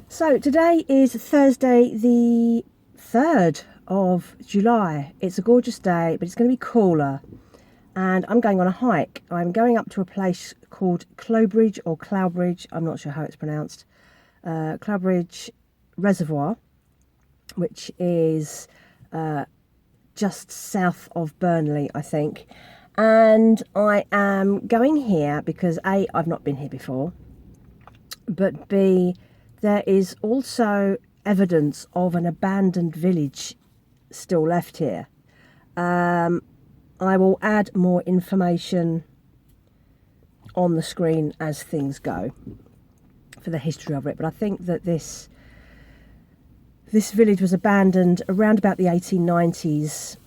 So today is Thursday the 3rd of July. It's a gorgeous day, but it's going to be cooler. And I'm going on a hike. I'm going up to a place called Clobridge or Cloudbridge. I'm not sure how it's pronounced. Cloudbridge Reservoir, which is just south of Burnley, I think. And I am going here because A, I've not been here before, but B, there is also evidence of an abandoned village still left here. I will add more information on the screen as things go for the history of it, but I think that this village was abandoned around about the 1890s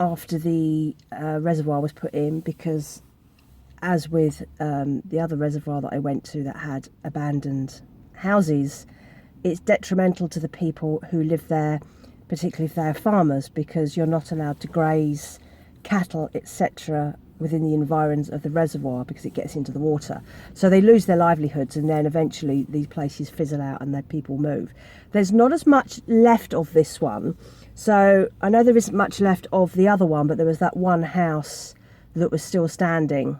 after the reservoir was put in, because as with the other reservoir that I went to that had abandoned houses, it's detrimental to the people who live there, particularly if they're farmers, because you're not allowed to graze cattle, etc., within the environs of the reservoir because it gets into the water. So they lose their livelihoods, and then eventually these places fizzle out and their people move. There's not as much left of this one. So I know there isn't much left of the other one, but there was that one house that was still standing,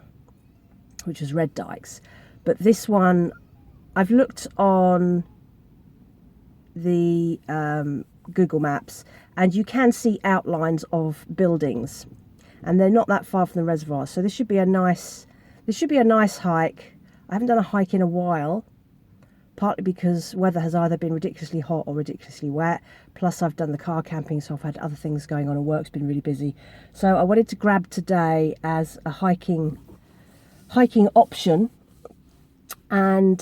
which was Red Dykes. But this one, I've looked on the Google Maps, and you can see outlines of buildings, and they're not that far from the reservoir. So this should be a nice hike. I haven't done a hike in a while, partly because weather has either been ridiculously hot or ridiculously wet. Plus I've done the car camping, so I've had other things going on, and work's been really busy. So I wanted to grab today as a hiking option, and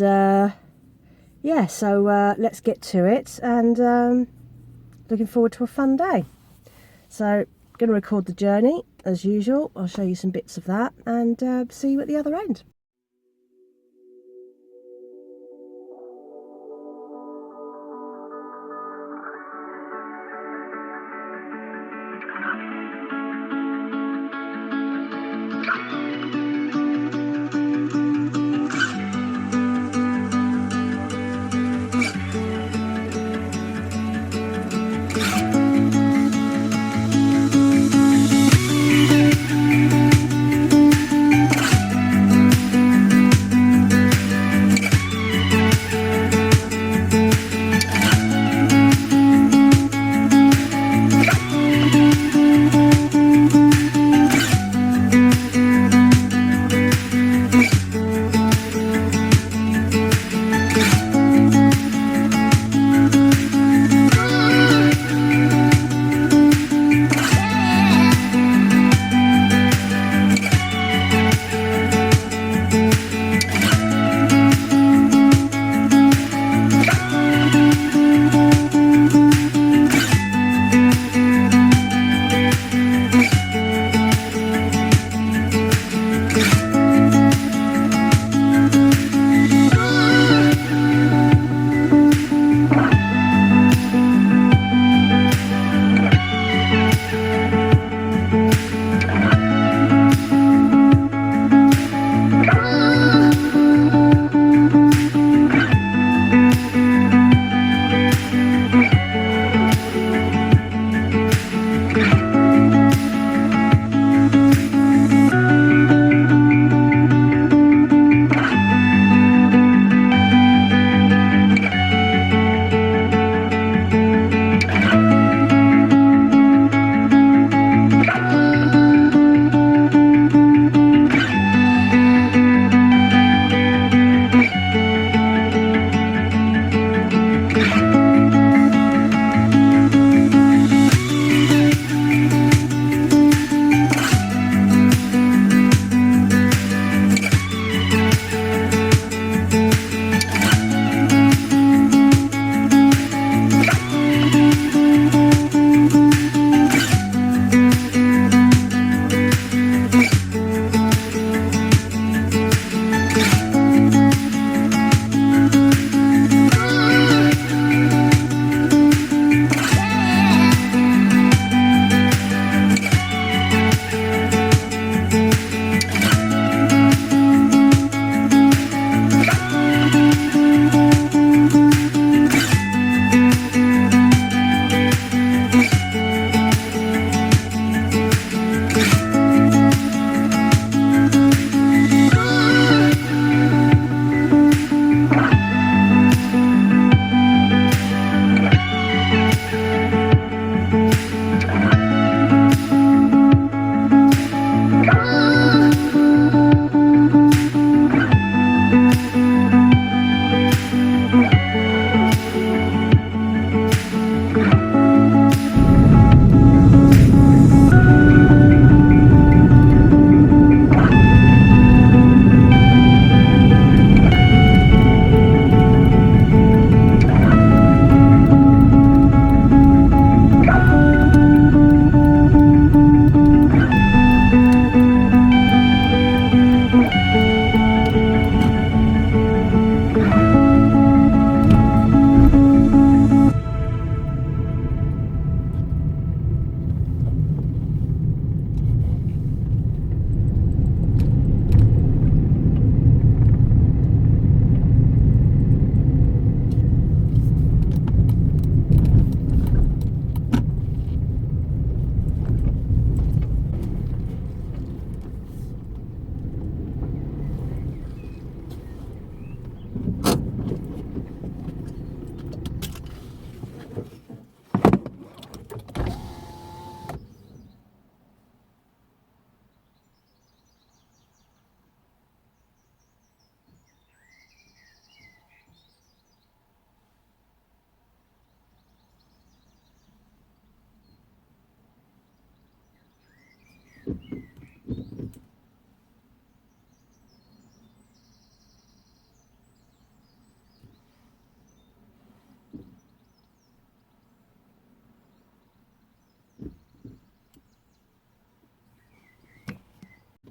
yeah, so let's get to it, and looking forward to a fun day. So going to record the journey as usual. I'll show you some bits of that and see you at the other end.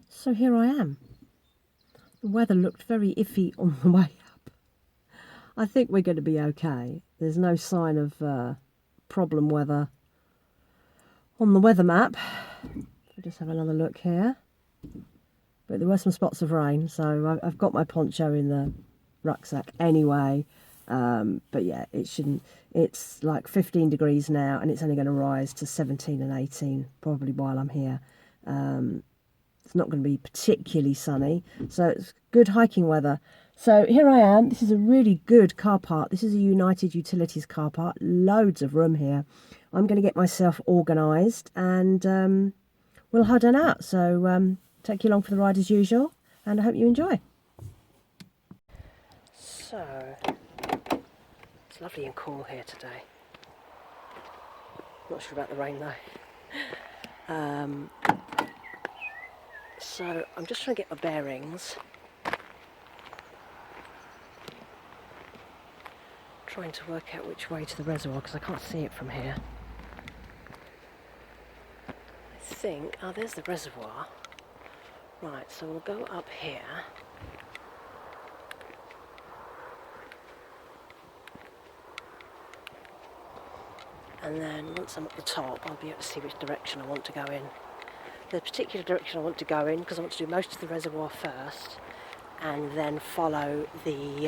So here I am. The weather looked very iffy on the way up. I think we're going to be okay. There's no sign of problem weather on the weather map. I'll just have another look here. But there were some spots of rain, so I've got my poncho in the rucksack anyway. But yeah, it shouldn't. It's like 15 degrees now, and it's only going to rise to 17 and 18 probably while I'm here. It's not going to be particularly sunny, so it's good hiking weather. So here I am. This is a really good car park. This is a United Utilities car park. Loads of room here. I'm going to get myself organised, and we'll head on out. So take you along for the ride as usual, and I hope you enjoy. So it's lovely and cool here today. Not sure about the rain though. So I'm just trying to get my bearings. Trying to work out which way to the reservoir because I can't see it from here. I think, oh, there's the reservoir. Right, so we'll go up here. And then once I'm at the top, I'll be able to see which direction I want to go in. The particular direction I want to go in, because I want to do most of the reservoir first, and then follow the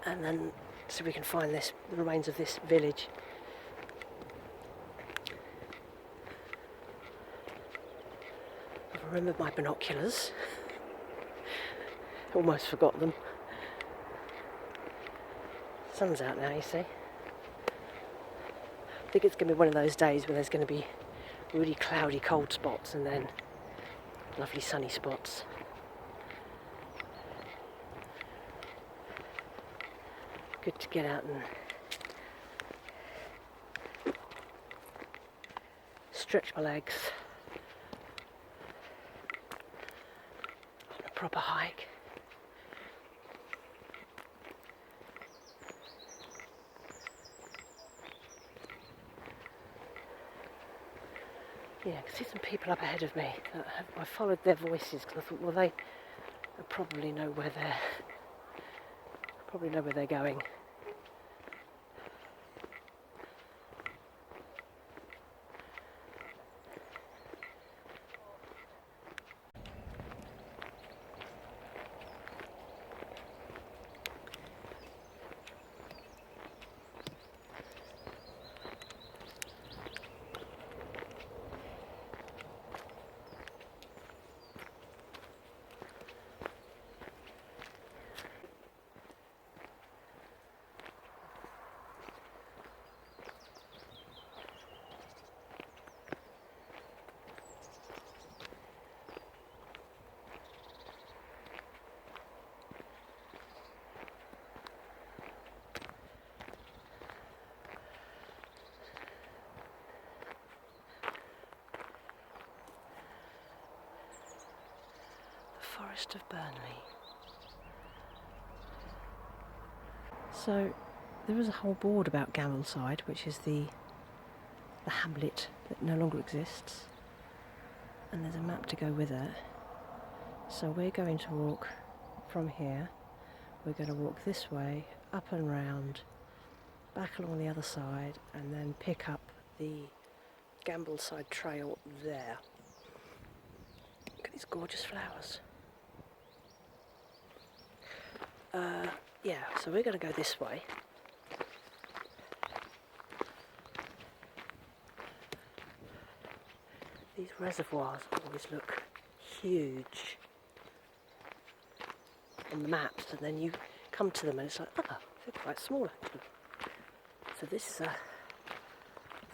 and then so we can find the remains of this village. I've remembered my binoculars. Almost forgot them. Sun's out now, you see. I think it's going to be one of those days where there's going to be really cloudy, cold spots and then lovely sunny spots. Good to get out and stretch my legs on a proper hike. Yeah, I can see some people up ahead of me. I followed their voices because I thought, well, they probably know where they're going. Forest of Burnley. So there is a whole board about Gambleside, which is the hamlet that no longer exists, and there's a map to go with it. So we're going to walk from here. We're going to walk this way, up and round, back along the other side, and then pick up the Gambleside trail there. Look at these gorgeous flowers. Yeah, so we're going to go this way. These reservoirs always look huge on the maps, and then you come to them and it's like, oh, they're quite small actually. So this is I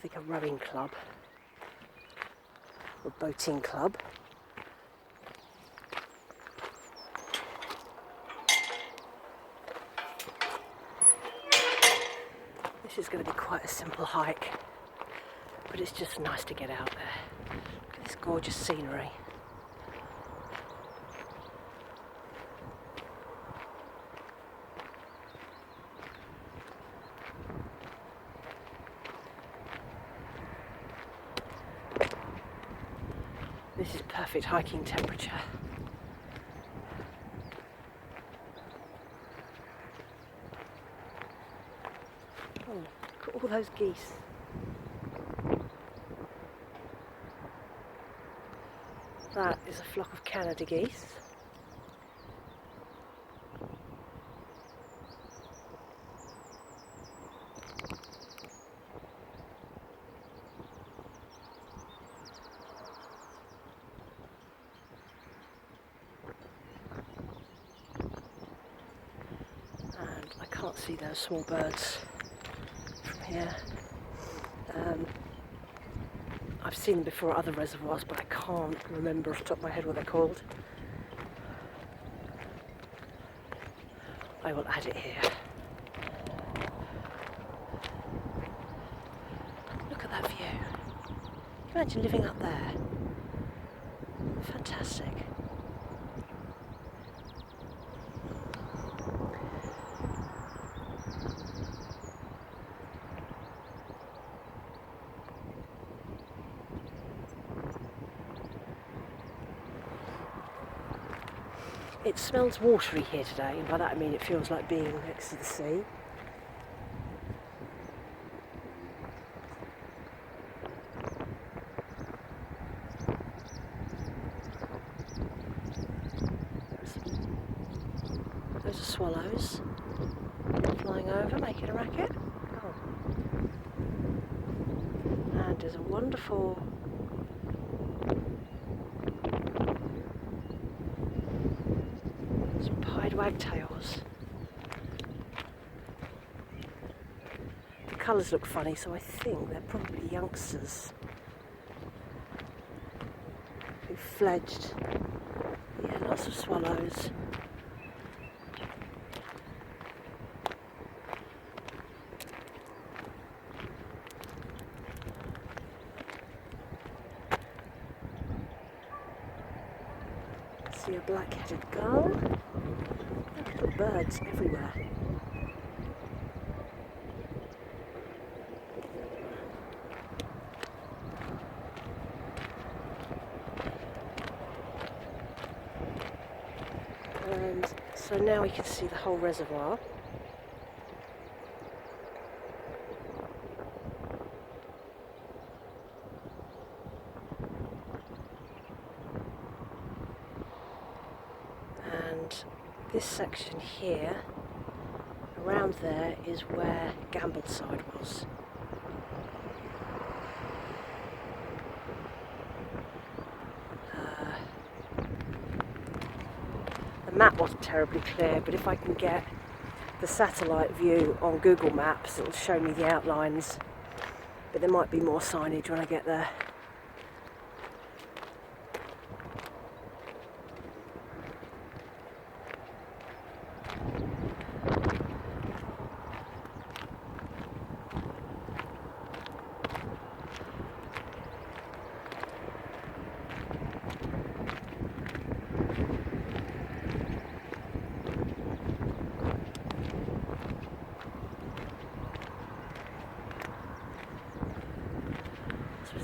think a rowing club or boating club. This is going to be quite a simple hike, but it's just nice to get out there. Look at this gorgeous scenery. This is perfect hiking temperature. Oh, look at all those geese. That is a flock of Canada geese. And I can't see those small birds from here. I've seen them before at other reservoirs, but I can't remember off the top of my head what they're called. I will add it here. Look at that view. Can you imagine living up there? Fantastic. It smells watery here today, and by that I mean it feels like being next to the sea. Those are swallows flying over, making a racket. Oh. And there's a wonderful pied wagtails. The colours look funny, so I think they're probably youngsters who've fledged. Yeah, lots of swallows. See a black-headed gull. Little birds everywhere. And so now we can see the whole reservoir. And this section here, around there, is where Gambleside was. The map wasn't terribly clear, but if I can get the satellite view on Google Maps, it'll show me the outlines, but there might be more signage when I get there.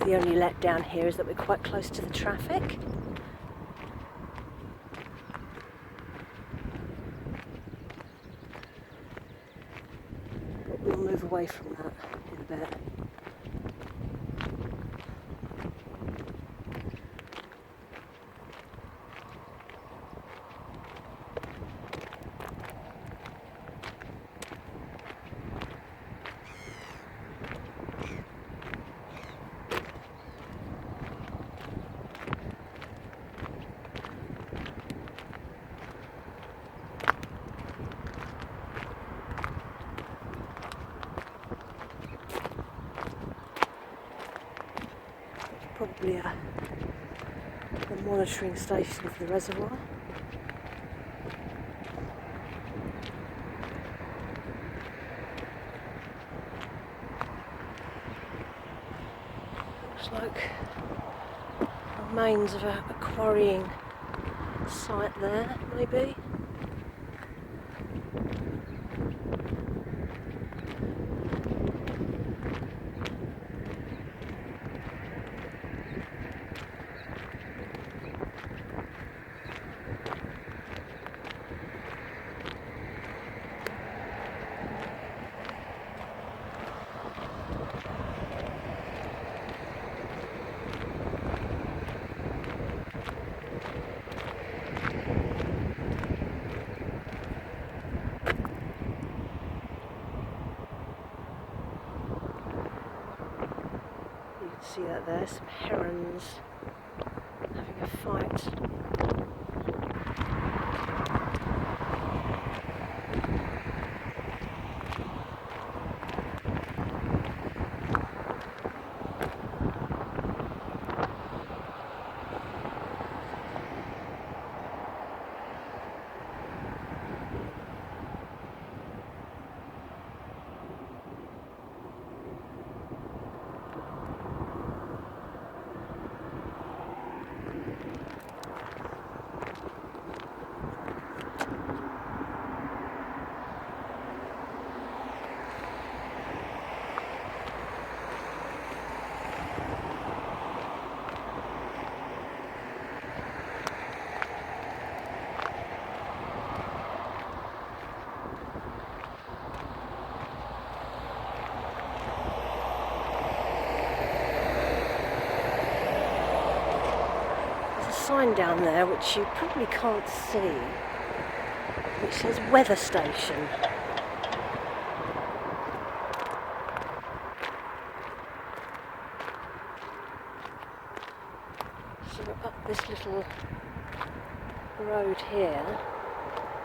The only letdown here is that we're quite close to the traffic. But we'll move away from that in a bit. Probably a monitoring station for the reservoir. Looks like remains of a quarrying site there, maybe. You can see that there, some herons having a fight. Sign down there which you probably can't see, which says weather station. So we're up this little road here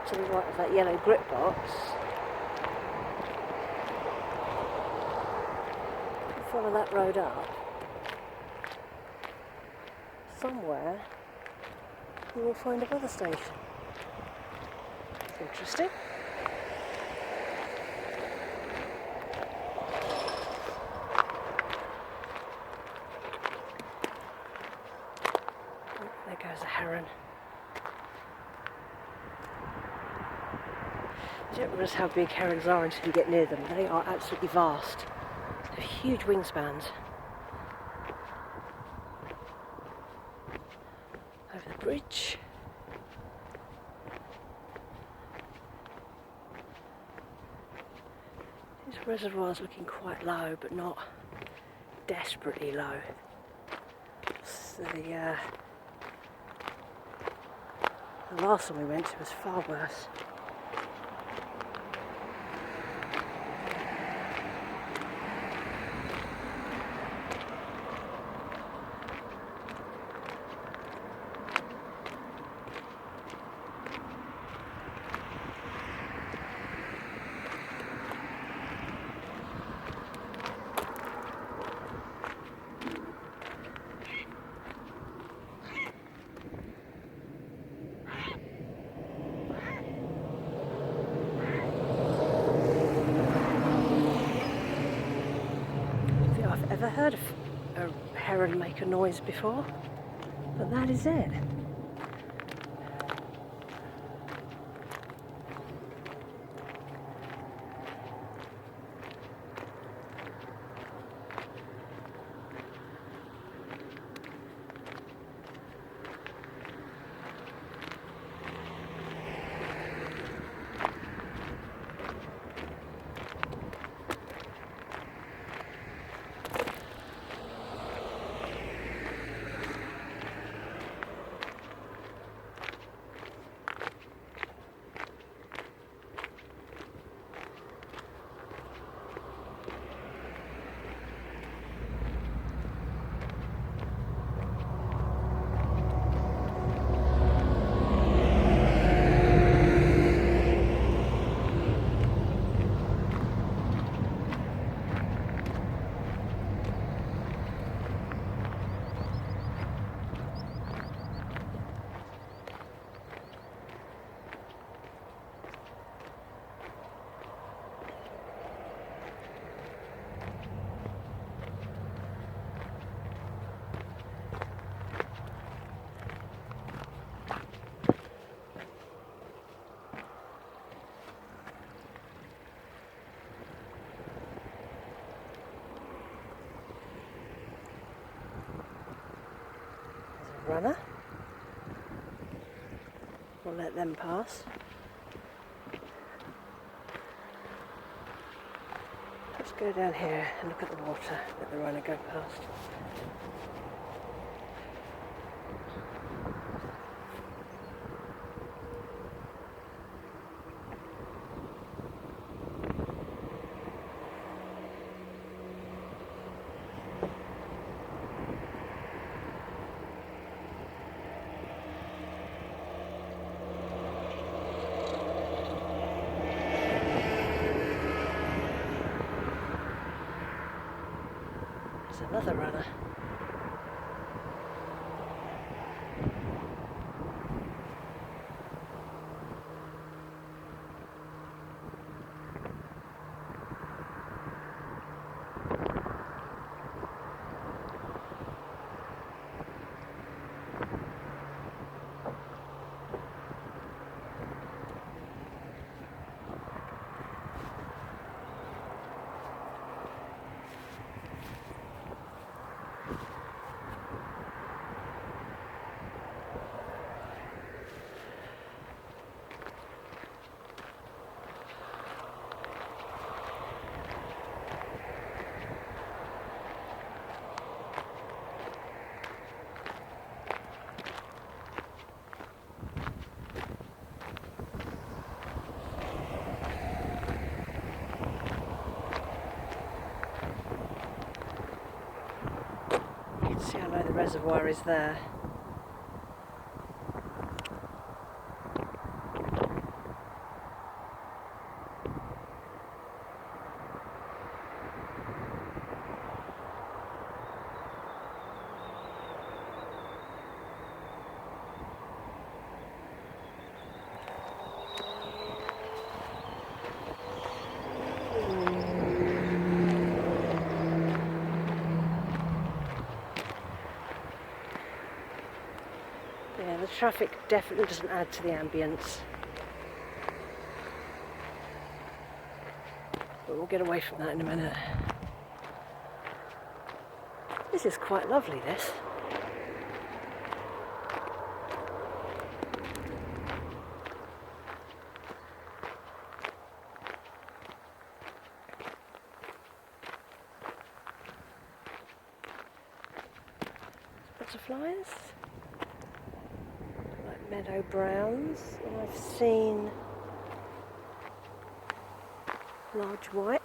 to the right of that yellow grip box. Follow that road up. Somewhere we will find a weather station. Interesting. Oh, there goes a heron. You don't realise how big herons are until you get near them. They are absolutely vast. They have huge wingspans. Over the bridge. This reservoir's looking quite low, but not desperately low. So the last one we went to was far worse. Ever heard of a heron make a noise before? But that is it. runner. We'll let them pass. Let's go down here and look at the water. Let the runner go past. There's another runner. See how low the reservoir is there. Yeah, the traffic definitely doesn't add to the ambience. But we'll get away from that in a minute. This is quite lovely, this. Butterflies. Meadow browns, and I've seen large whites.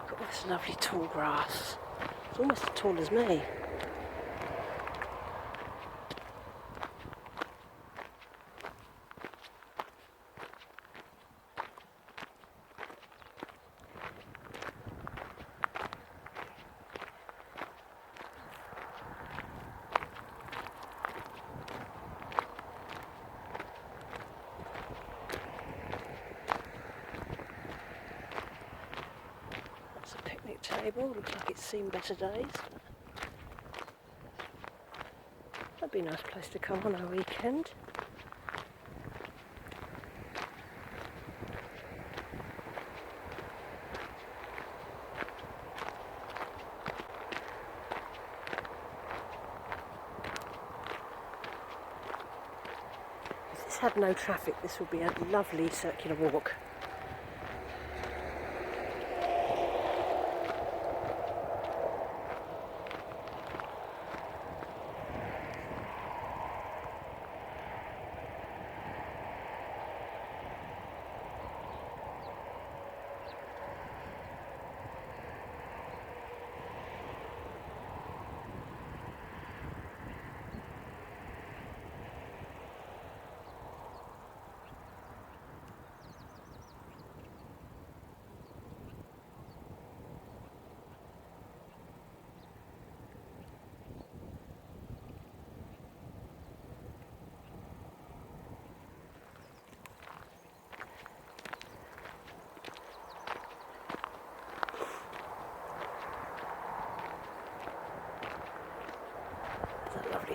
Got this lovely tall grass. It's almost as tall as me. Table. Looks like it's seen better days. That'd be a nice place to come on a weekend. If this had no traffic, this would be a lovely circular walk.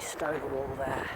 stone wall there.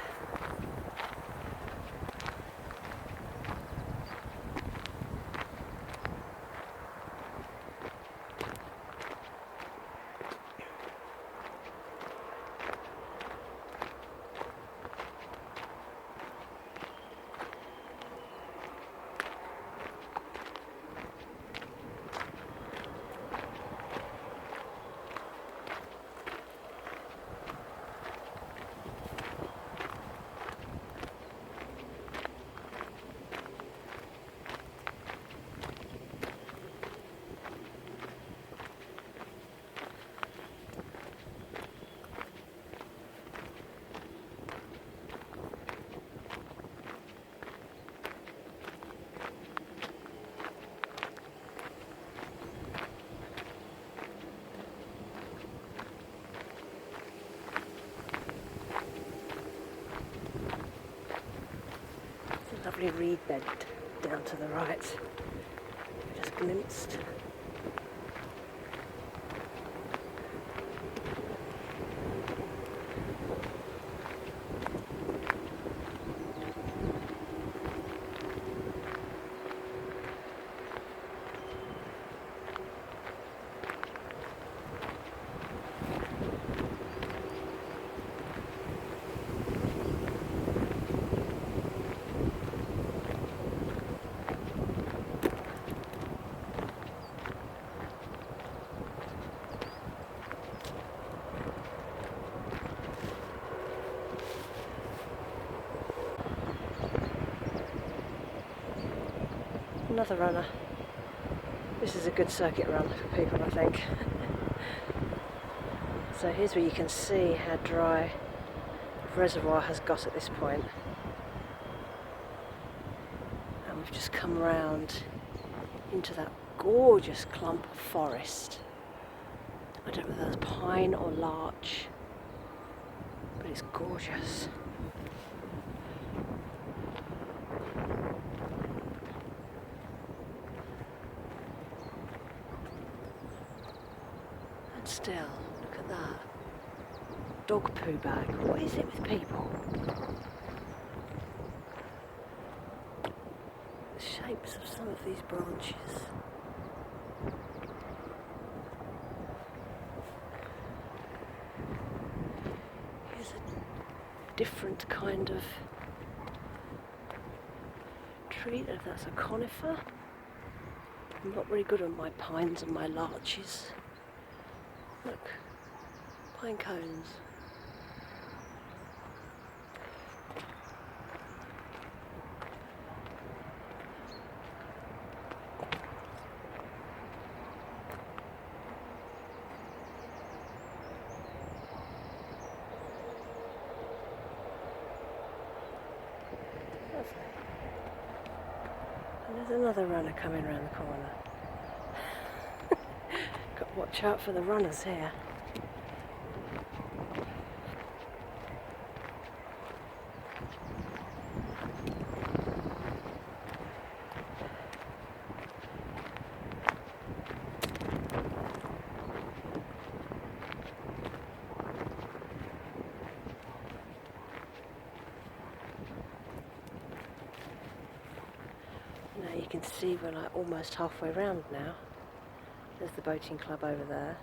Lovely reed bed down to the right, just glimpsed. Another runner. This is a good circuit run for people, I think. So here's where you can see how dry the reservoir has got at this point. And we've just come round into that gorgeous clump of forest. I don't know whether that's pine or larch, but it's gorgeous. And still, look at that. Dog poo bag. What is it with people? The shapes of some of these branches. Here's a different kind of tree. I don't know if that's a conifer. I'm not really good on my pines and my larches. Look, pine cones. Lovely. And there's another runner coming round the corner. Got to watch out for the runners here. Now you can see we're like almost halfway round now. There's the boating club over there.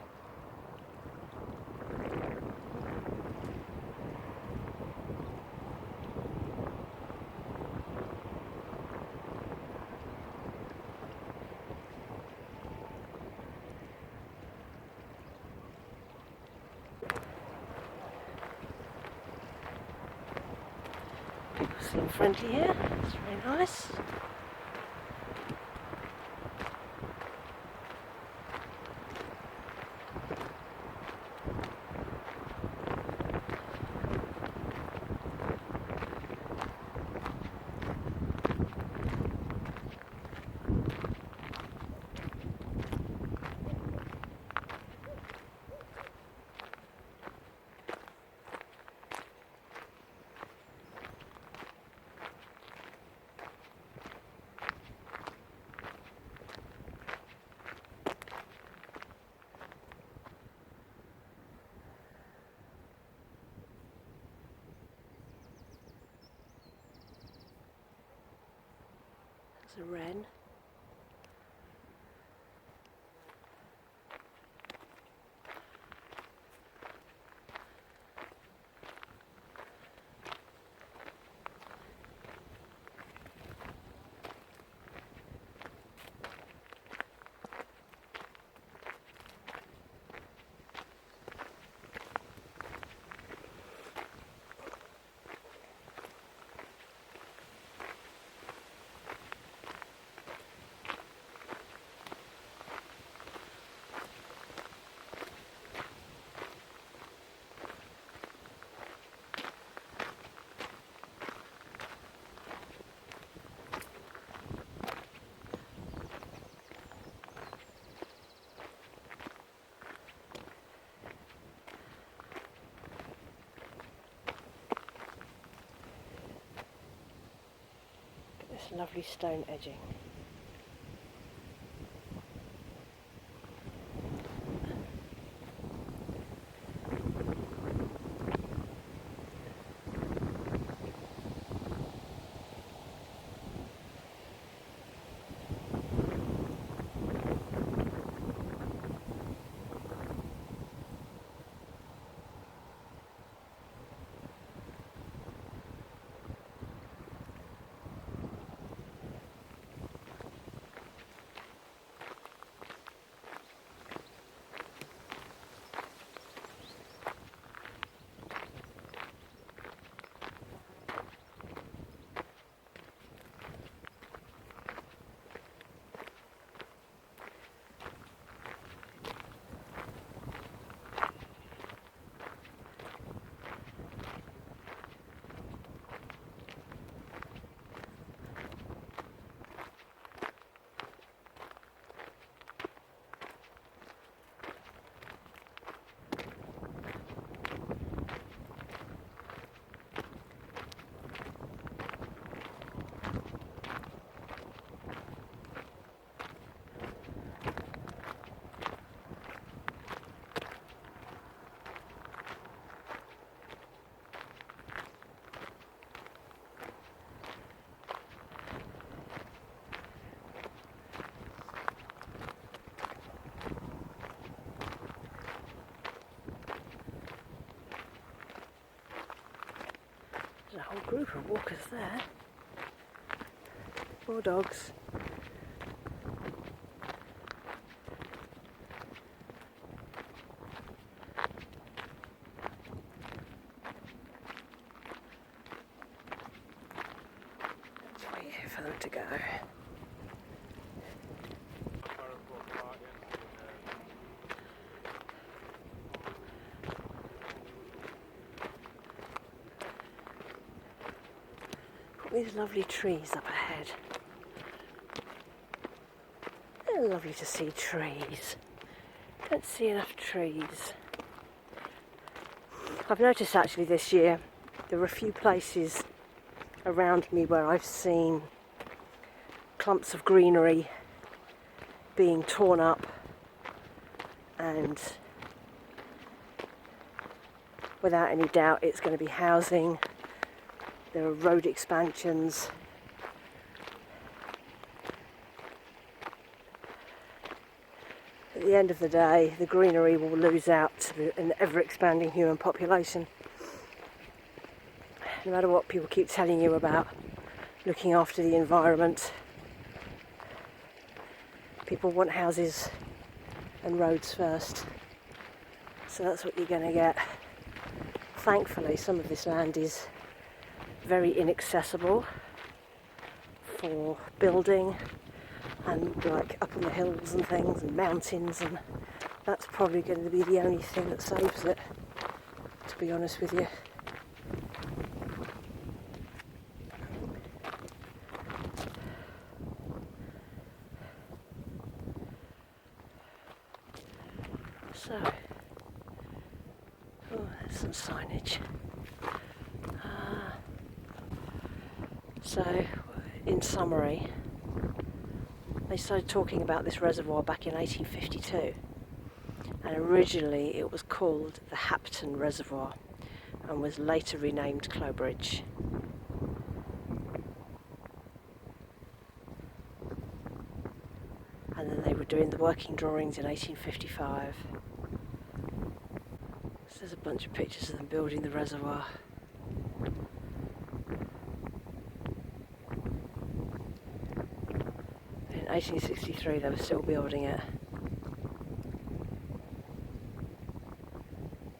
People seem friendly here, it's very nice. a wren. This lovely stone edging. There's a whole group of walkers there. More dogs. Let's wait here for them to go. These lovely trees up ahead. They're lovely to see trees. Don't see enough trees. I've noticed actually this year there are a few places around me where I've seen clumps of greenery being torn up, and without any doubt it's going to be housing. There are road expansions. At the end of the day, the greenery will lose out to an ever-expanding human population. No matter what people keep telling you about looking after the environment, people want houses and roads first. So that's what you're going to get. Thankfully, some of this land is very inaccessible for building, and like up on the hills and things and mountains, and that's probably going to be the only thing that saves it, to be honest with you. So, oh, there's some signage. So, in summary, they started talking about this reservoir back in 1852, and originally it was called the Hapton Reservoir and was later renamed Clobridge. and then they were doing the working drawings in 1855. So there's a bunch of pictures of them building the reservoir. In 1863 they were still building it,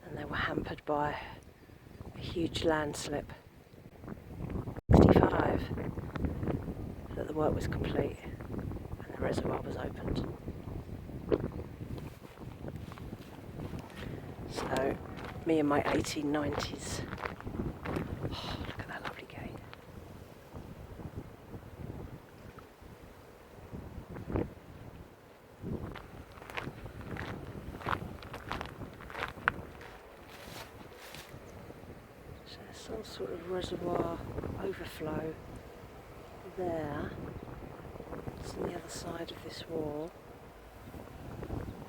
and they were hampered by a huge landslip. 65 that the work was complete and the reservoir was opened. So me and my 1890s. Oh, look at that lovely gate. So there's some sort of reservoir overflow there. It's on the other side of this wall.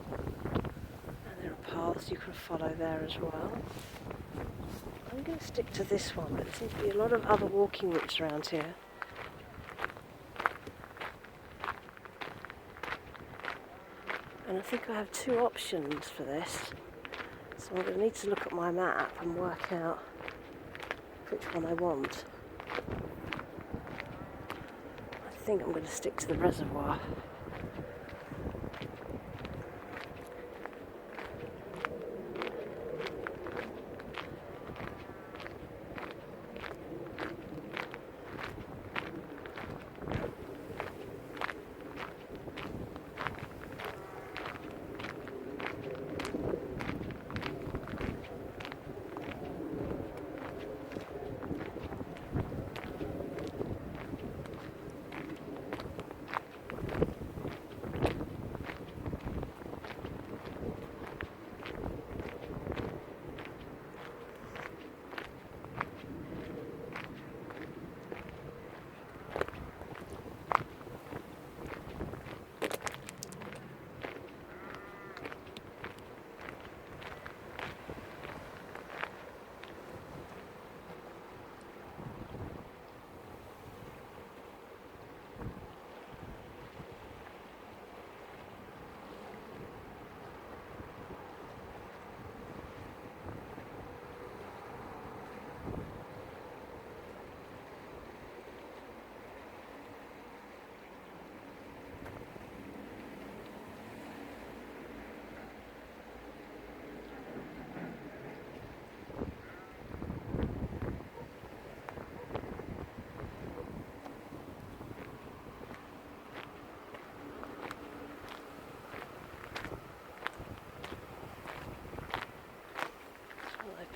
And there are paths you can follow there as well. I'm going to stick to this one, but there seems to be a lot of other walking routes around here. And I think I have two options for this. So I'm going to need to look at my map and work out which one I want. I think I'm going to stick to the reservoir.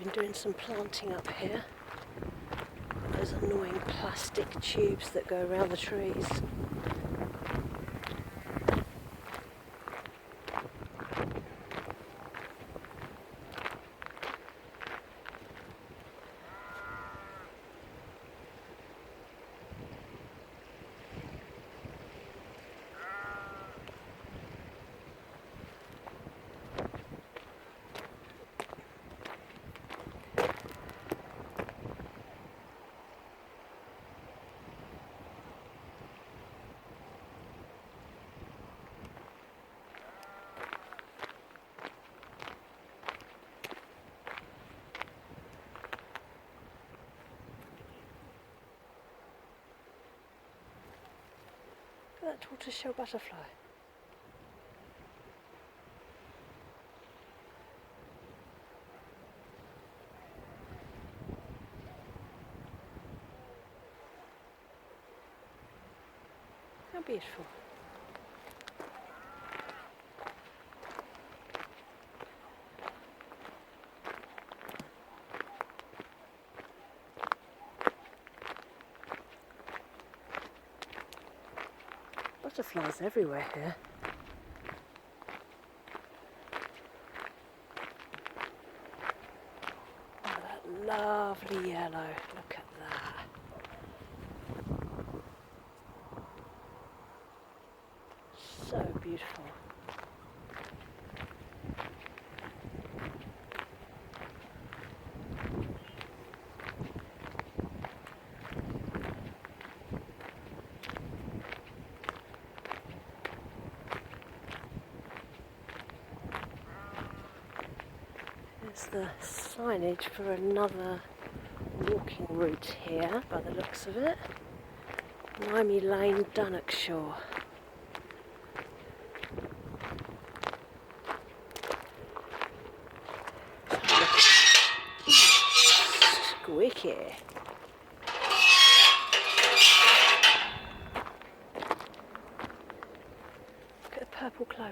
Been doing some planting up here. Those annoying plastic tubes that go around the trees. Look at that tortoiseshell butterfly. How beautiful. Butterflies everywhere here. Oh, that lovely yellow. Look at that. So beautiful. the signage for another walking route here, by the looks of it. Limey Lane, Dunnockshire. Squeaky. Look at the purple clover.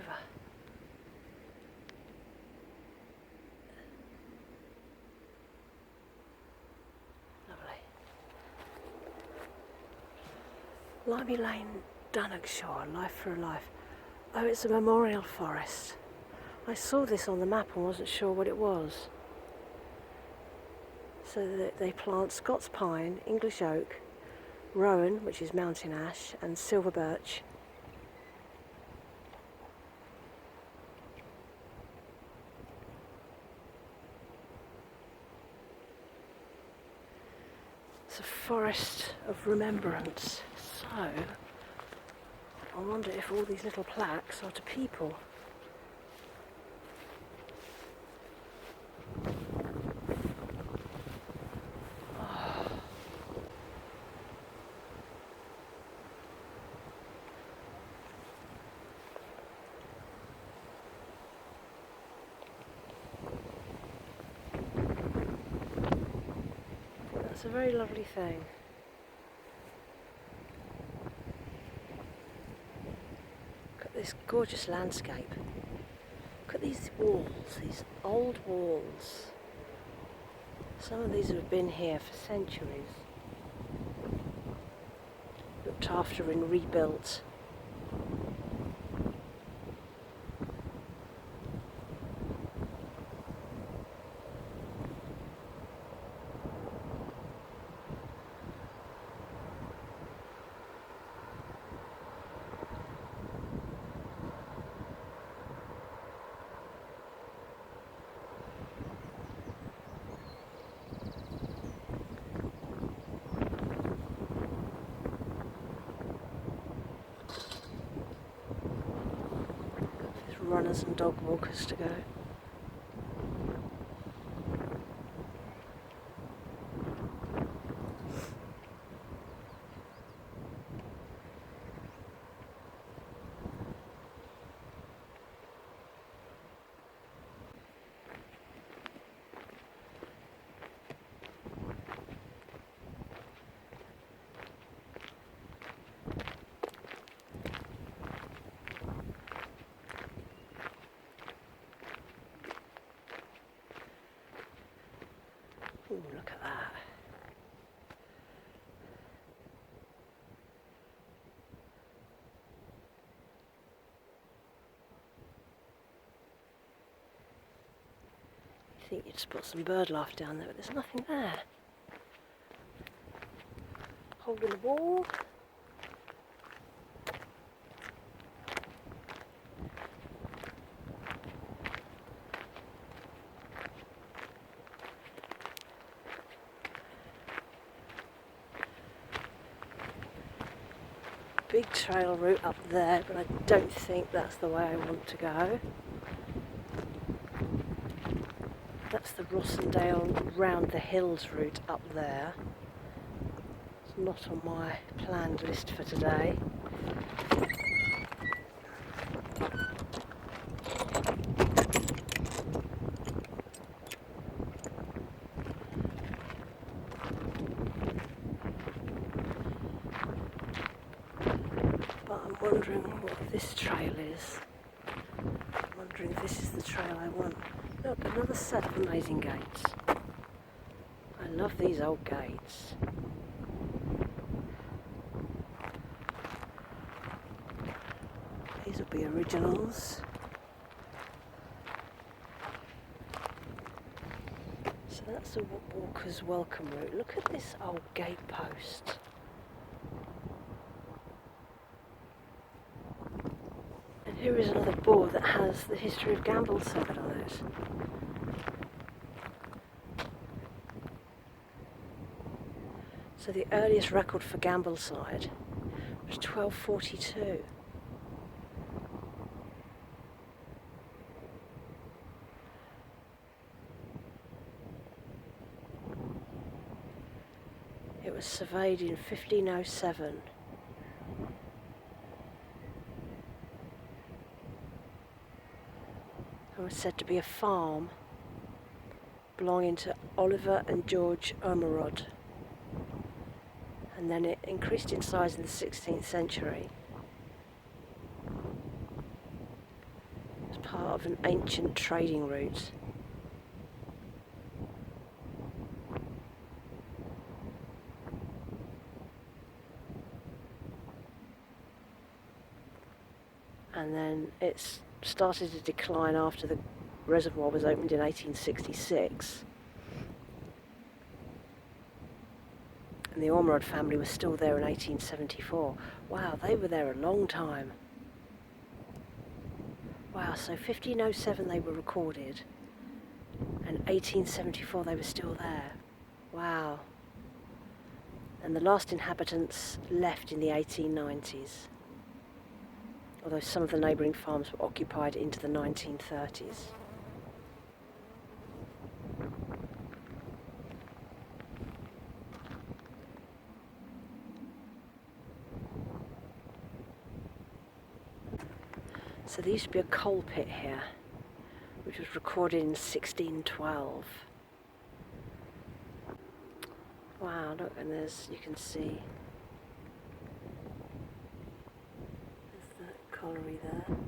Limey Lane, Dunnockshire, Life for a Life. Oh, it's a memorial forest. I saw this on the map and wasn't sure what it was. So they plant Scots pine, English oak, rowan, which is mountain ash, and silver birch. It's a forest of remembrance. So, I wonder if all these little plaques are to people. Oh. That's a very lovely thing. This gorgeous landscape. Look at these walls, these old walls. Some of these have been here for centuries. Looked after and rebuilt. Runners and dog walkers to go. Ooh, look at that. You think you'd spot some bird life down there, but there's nothing there. Hole in the wall. Big trail route up there, but I don't think that's the way I want to go. That's the Rossendale round the hills route up there. It's not on my planned list for today. I'm wondering what this trail is. I'm wondering if this is the trail I want. Look, another set of amazing gates. I love these old gates. These will be originals. So that's the walker's welcome route. Look at this old gate post. Here is another board that has the history of Gambleside on it. So the earliest record for Gambleside was 1242. was surveyed in 1507. And was said to be a farm belonging to Oliver and George Ormerod. And then it increased in size in the 16th century. It was part of an ancient trading route. And then it started to decline after the reservoir was opened in 1866. And the Ormerod family was still there in 1874. Wow, they were there a long time. Wow, so 1507 they were recorded, and 1874 they were still there. Wow. And the last inhabitants left in the 1890s. Although some of the neighbouring farms were occupied into the 1930s. So there used to be a coal pit here, which was recorded in 1612. Wow, look, and you can see colliery there. And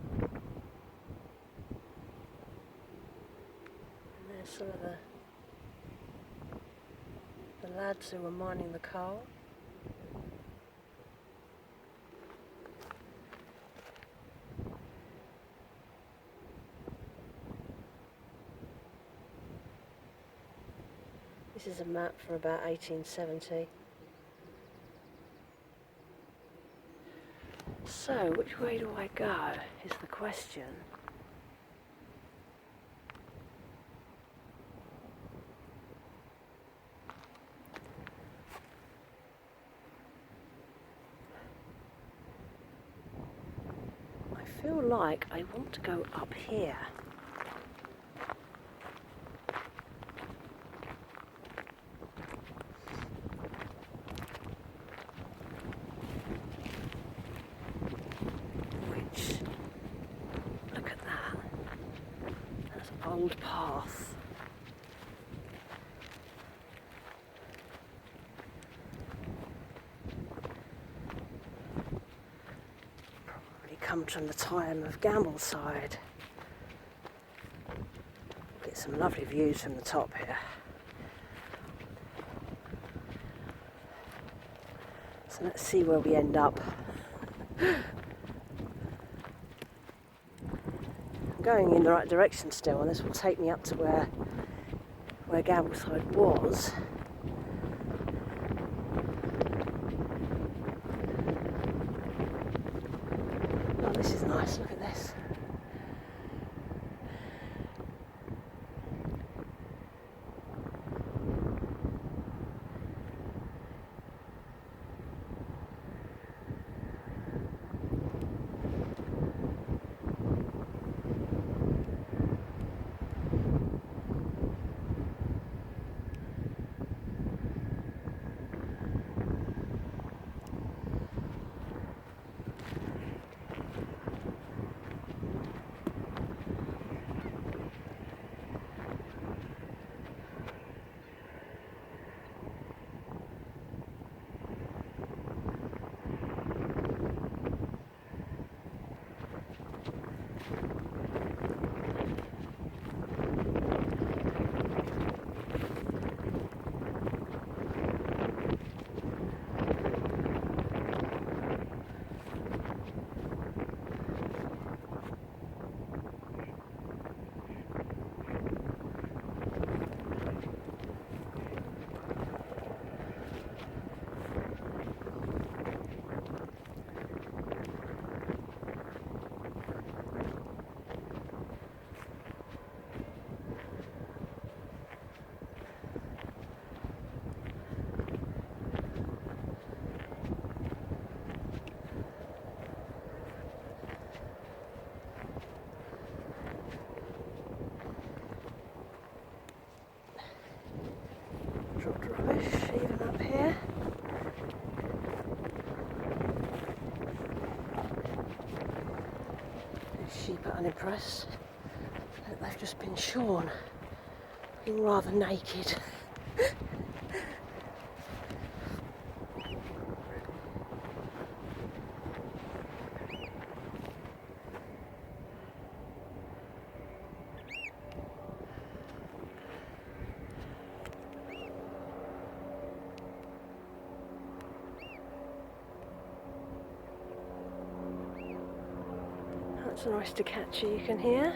there's some of the lads who were mining the coal. This is a map from about 1870. So, which way do I go, is the question. I feel like I want to go up here. Old path. Probably comes from the time of Gambleside. Get some lovely views from the top here. So let's see where we end up. Going in the right direction still, and this will take me up to where Gambleside was. Oh, this is nice, look at this. sheep are unimpressed. They've just been shorn, looking rather naked. That's an oyster catcher you can hear.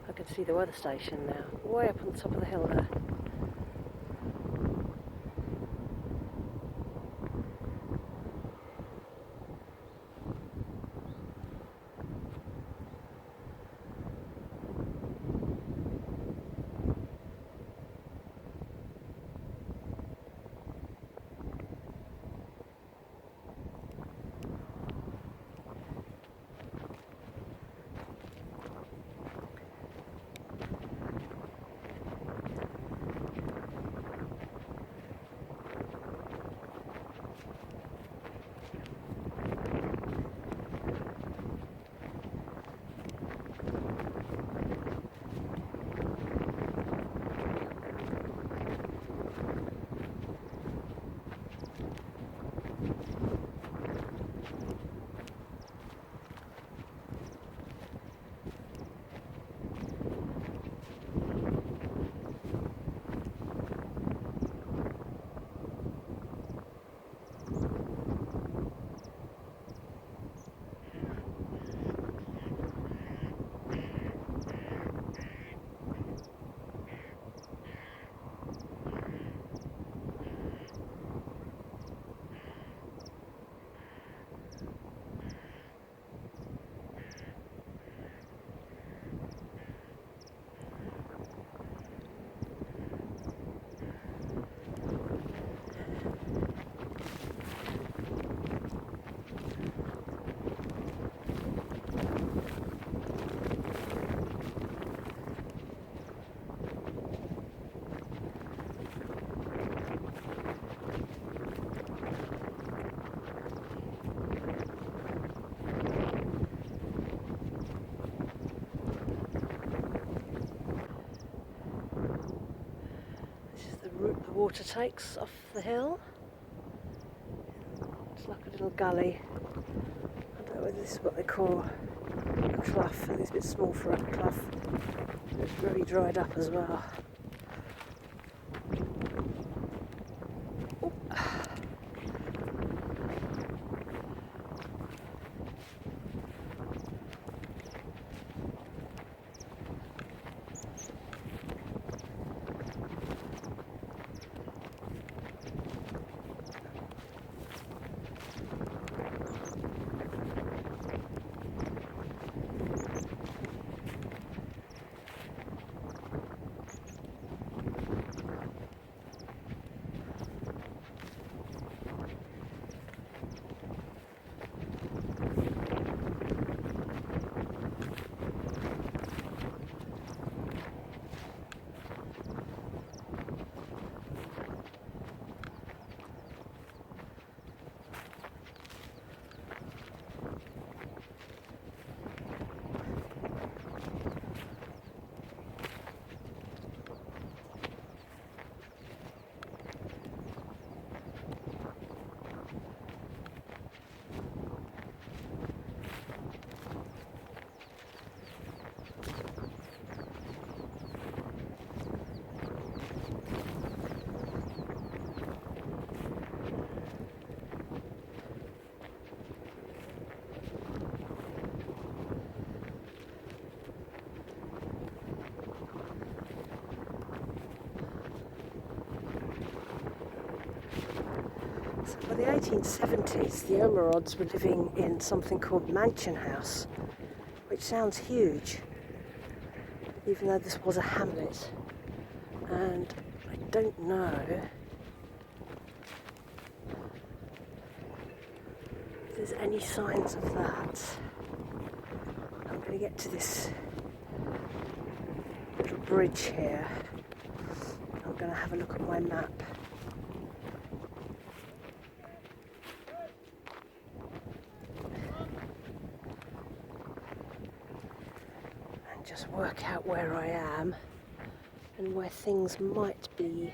I can see the weather station now, way up on the top of the hill there. Route the water takes off the hill. It's like a little gully. I don't know whether this is what they call a clough. I think it's a bit small for a clough. It's very dried up as well. By the 1870s, the Omerods were living in something called Mansion House, which sounds huge, even though this was a hamlet. And I don't know if there's any signs of that. I'm going to get to this little bridge here. I'm going to have a look at my map. And just work out where I am and where things might be.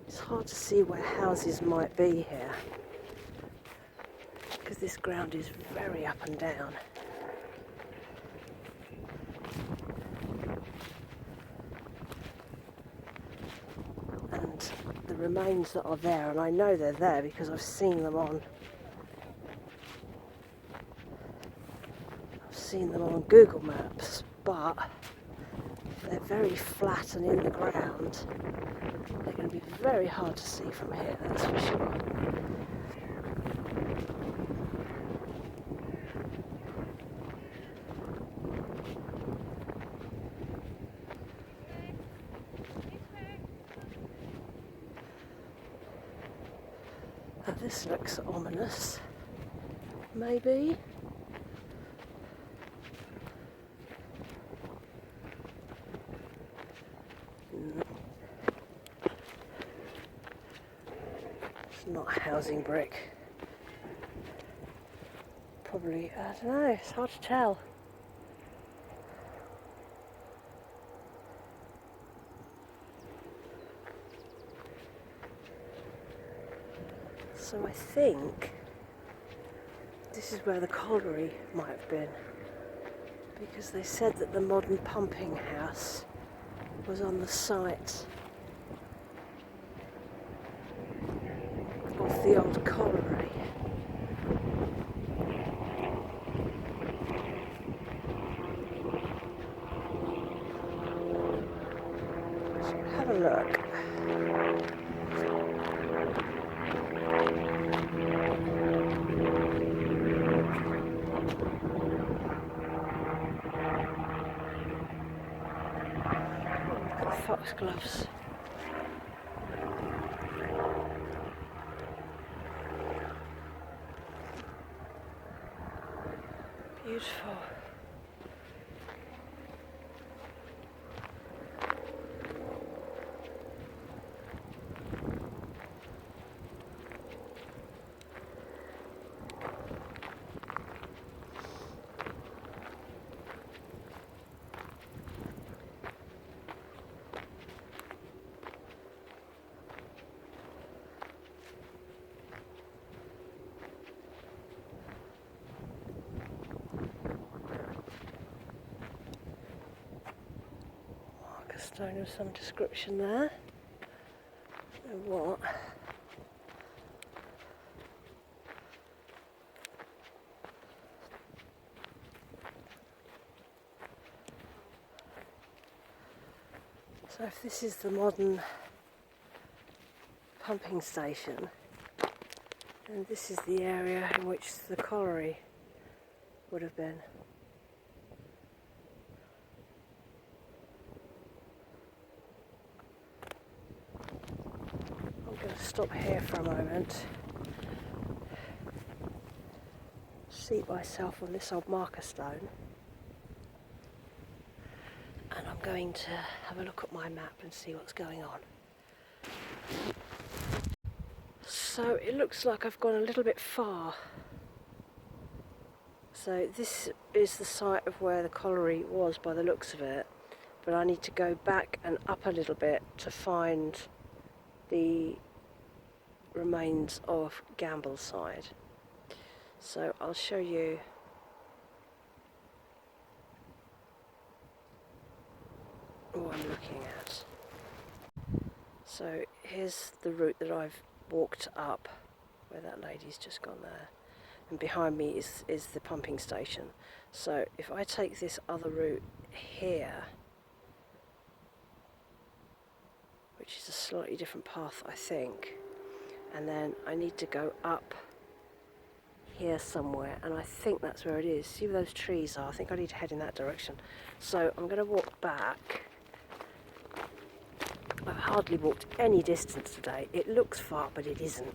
It's hard to see where houses might be here, because this ground is very up and down. And the remains that are there, and I know they're there because I've seen them on Google Maps, but they're very flat and in the ground. They're going to be very hard to see from here, that's for sure. Now this looks ominous, maybe. It's not a housing brick. Probably, I don't know, it's hard to tell. So I think this is where the colliery might have been, because they said that the modern pumping house was on the site of the old colliery. So have a look. Foxgloves. Beautiful. Stone of some description there. And what? So if this is the modern pumping station, then this is the area in which the colliery would have been. I'm going to stop here for a moment, seat myself on this old marker stone, and I'm going to have a look at my map and see what's going on. So it looks like I've gone a little bit far. So this is the site of where the colliery was by the looks of it, but I need to go back and up a little bit to find the remains of Gambleside. So I'll show you what I'm looking at. So here's the route that I've walked up, where that lady's just gone there, and behind me is the pumping station. So if I take this other route here, which is a slightly different path I think, and then I need to go up here somewhere, and I think that's where it is. See where those trees are? I think I need to head in that direction. So I'm going to walk back. I've hardly walked any distance today. It looks far, but it isn't.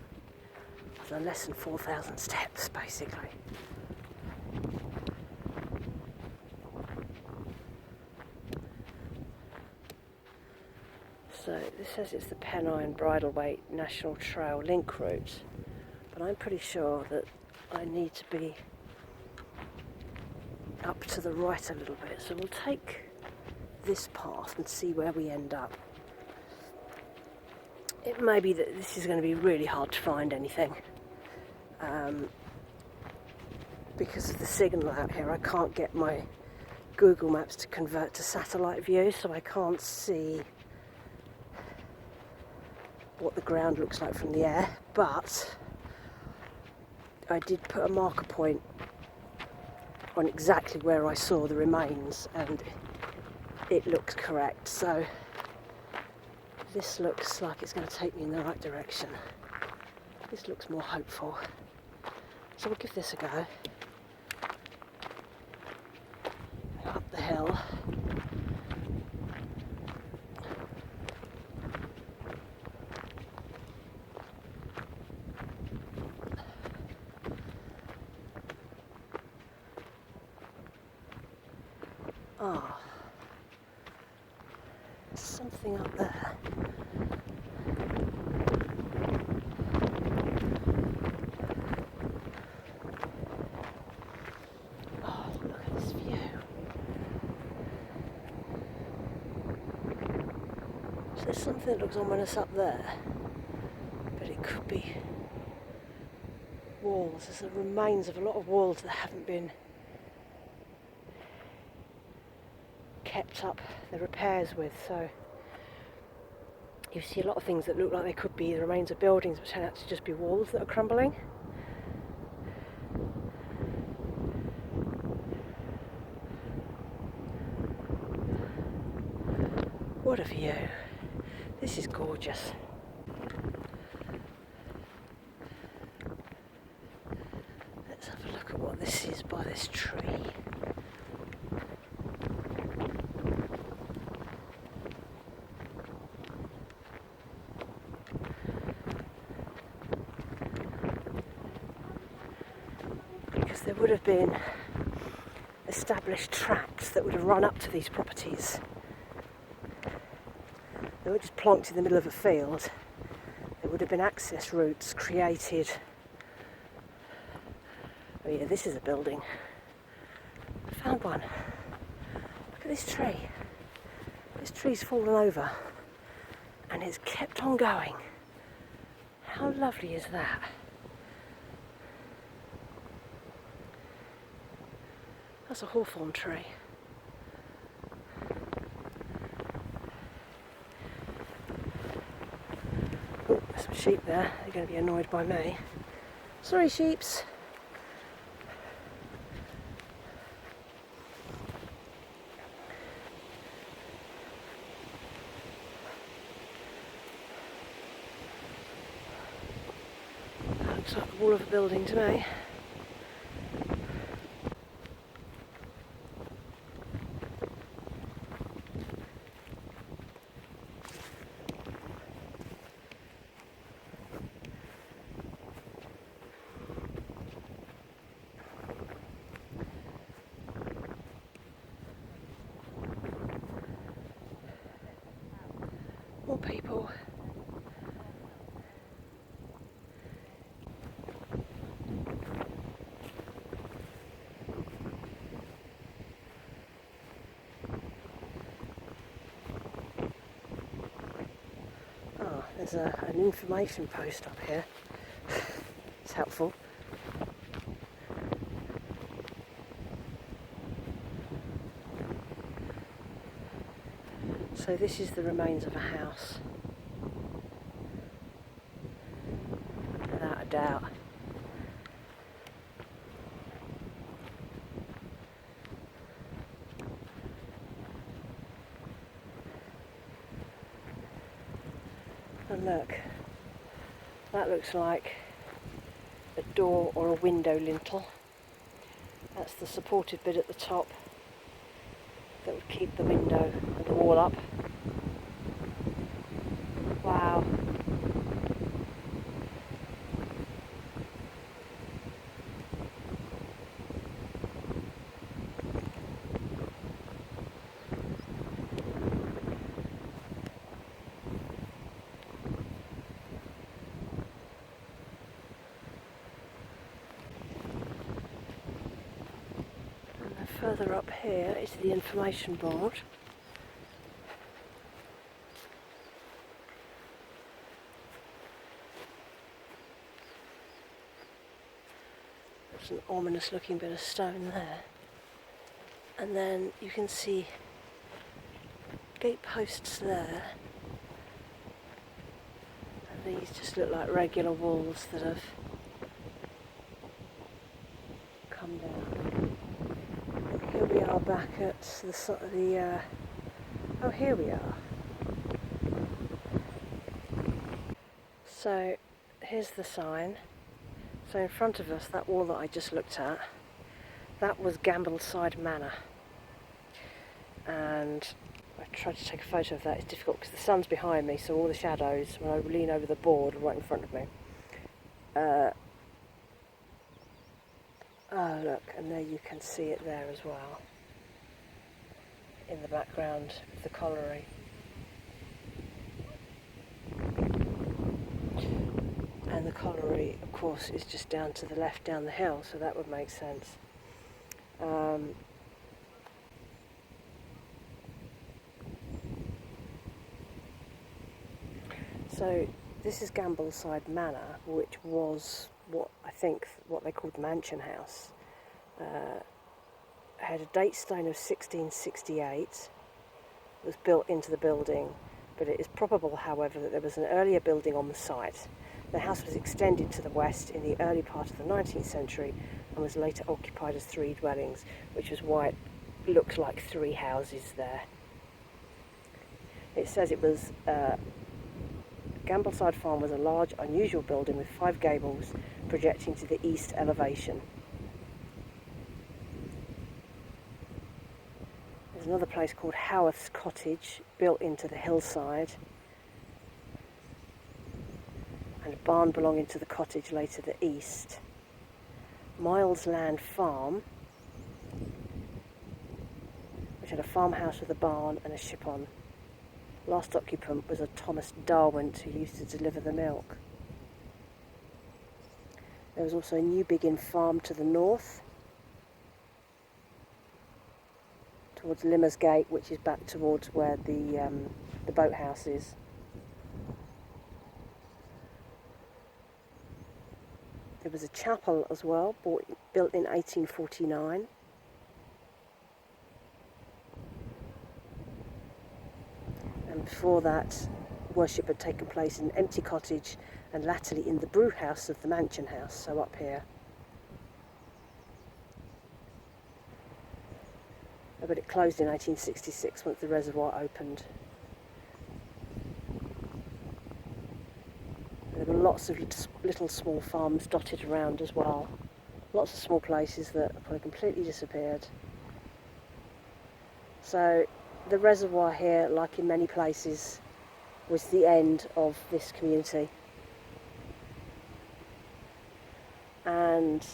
I've done less than 4,000 steps, basically. So this says it's the Pennine Bridleway National Trail link route, but I'm pretty sure that I need to be up to the right a little bit. So we'll take this path and see where we end up. It may be that this is going to be really hard to find anything. Because of the signal out here, I can't get my Google Maps to convert to satellite view, so I can't see what the ground looks like from the air, but I did put a marker point on exactly where I saw the remains, and it looks correct. So this looks like it's going to take me in the right direction. This looks more hopeful. So we'll give this a go. Up the hill. Ah, something up there. Oh, look at this view. So there's something that looks ominous up there, but it could be walls. There's the remains of a lot of walls that haven't been kept up the repairs with, so you see a lot of things that look like they could be the remains of buildings but turn out to just be walls that are crumbling. What a view. This is gorgeous. Let's have a look at what this is by this tree. There would have been established tracks that would have run up to these properties. They were just plonked in the middle of a field. There would have been access routes created. Oh yeah, this is a building. I found one. Look at this tree. This tree's fallen over and it's kept on going. How lovely is that? That's a hawthorn tree. Oh, there's some sheep there. They're going to be annoyed by me. Sorry, sheeps. That looks like the wall of a building to me. More people. Oh, there's an information post up here. It's helpful. So this is the remains of a house, without a doubt. Look, that looks like a door or a window lintel. That's the supported bit at the top that would keep the window and the wall up. Wow. And further up here is the information board. There's an ominous looking bit of stone there. And then you can see gate posts there. And these just look like regular walls that have come down. Here we are back at the oh, here we are. So here's the sign. So in front of us, that wall that I just looked at, that was Gambleside Manor. And I tried to take a photo of that. It's difficult because the sun's behind me, so all the shadows, when I lean over the board, are right in front of me. Oh look, and there you can see it there as well, in the background of the colliery. And the colliery, of course, is just down to the left down the hill, so that would make sense. So this is Gambleside Manor, which was what they called the Mansion House. Had a date stone of 1668, was built into the building, but it is probable, however, that there was an earlier building on the site. The house was extended to the west in the early part of the 19th century and was later occupied as 3 dwellings, which is why it looks like 3 houses there. It says it was Gambleside Farm was a large, unusual building with 5 gables projecting to the east elevation. There's another place called Howarth's Cottage, built into the hillside, and a barn belonging to the cottage lay to the east. Miles Land Farm, which had a farmhouse with a barn and a ship on. Last occupant was a Thomas Darwent who used to deliver the milk. There was also a Newbiggin Farm to the north, towards Limmer's Gate, which is back towards where the boathouse is. There was a chapel as well, built in 1849. And before that, worship had taken place in an empty cottage and latterly in the brew house of the Mansion House, so up here. But it closed in 1866 once the reservoir opened. There were lots of little small farms dotted around as well. Lots of small places that have probably completely disappeared. So the reservoir here, like in many places, was the end of this community. And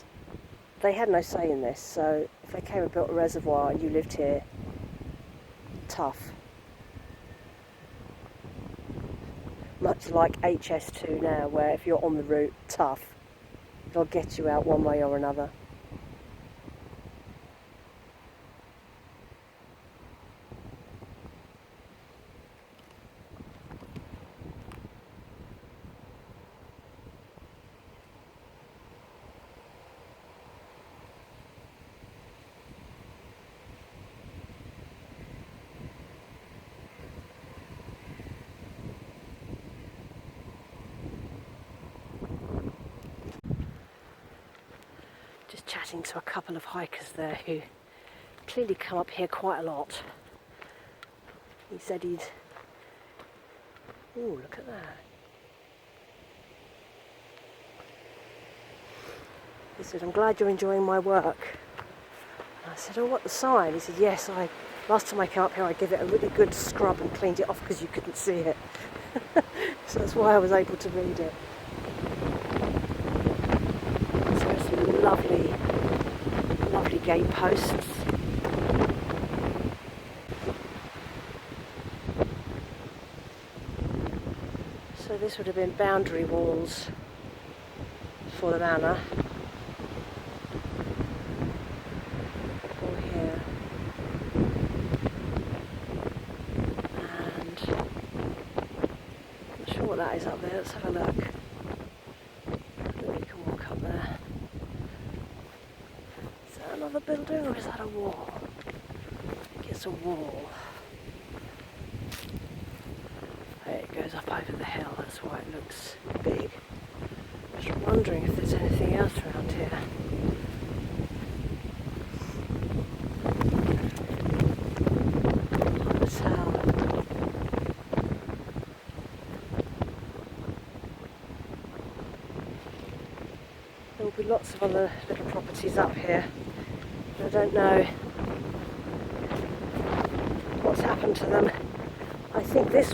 they had no say in this, so if they came and built a reservoir and you lived here, tough. Much like HS2 now, where if you're on the route, tough. They'll get you out one way or another. Just chatting to a couple of hikers there who clearly come up here quite a lot. He said he'd... Ooh, look at that. He said, I'm glad you're enjoying my work. And I said, oh, what, the sign? He said, yes, last time I came up here I gave it a really good scrub and cleaned it off because you couldn't see it. So that's why I was able to read it. So there's some lovely, lovely gate posts. So this would have been boundary walls for the manor. All here. And I'm not sure what that is up there. Let's have a look. Maybe you can walk up there. Is that another building or is that a wall? I think it's a wall. It goes up over the hill, that's why it looks big. I was wondering if there's anything else around here. Hard to tell. There will be lots of other little properties up here. I don't know what's happened to them. I think this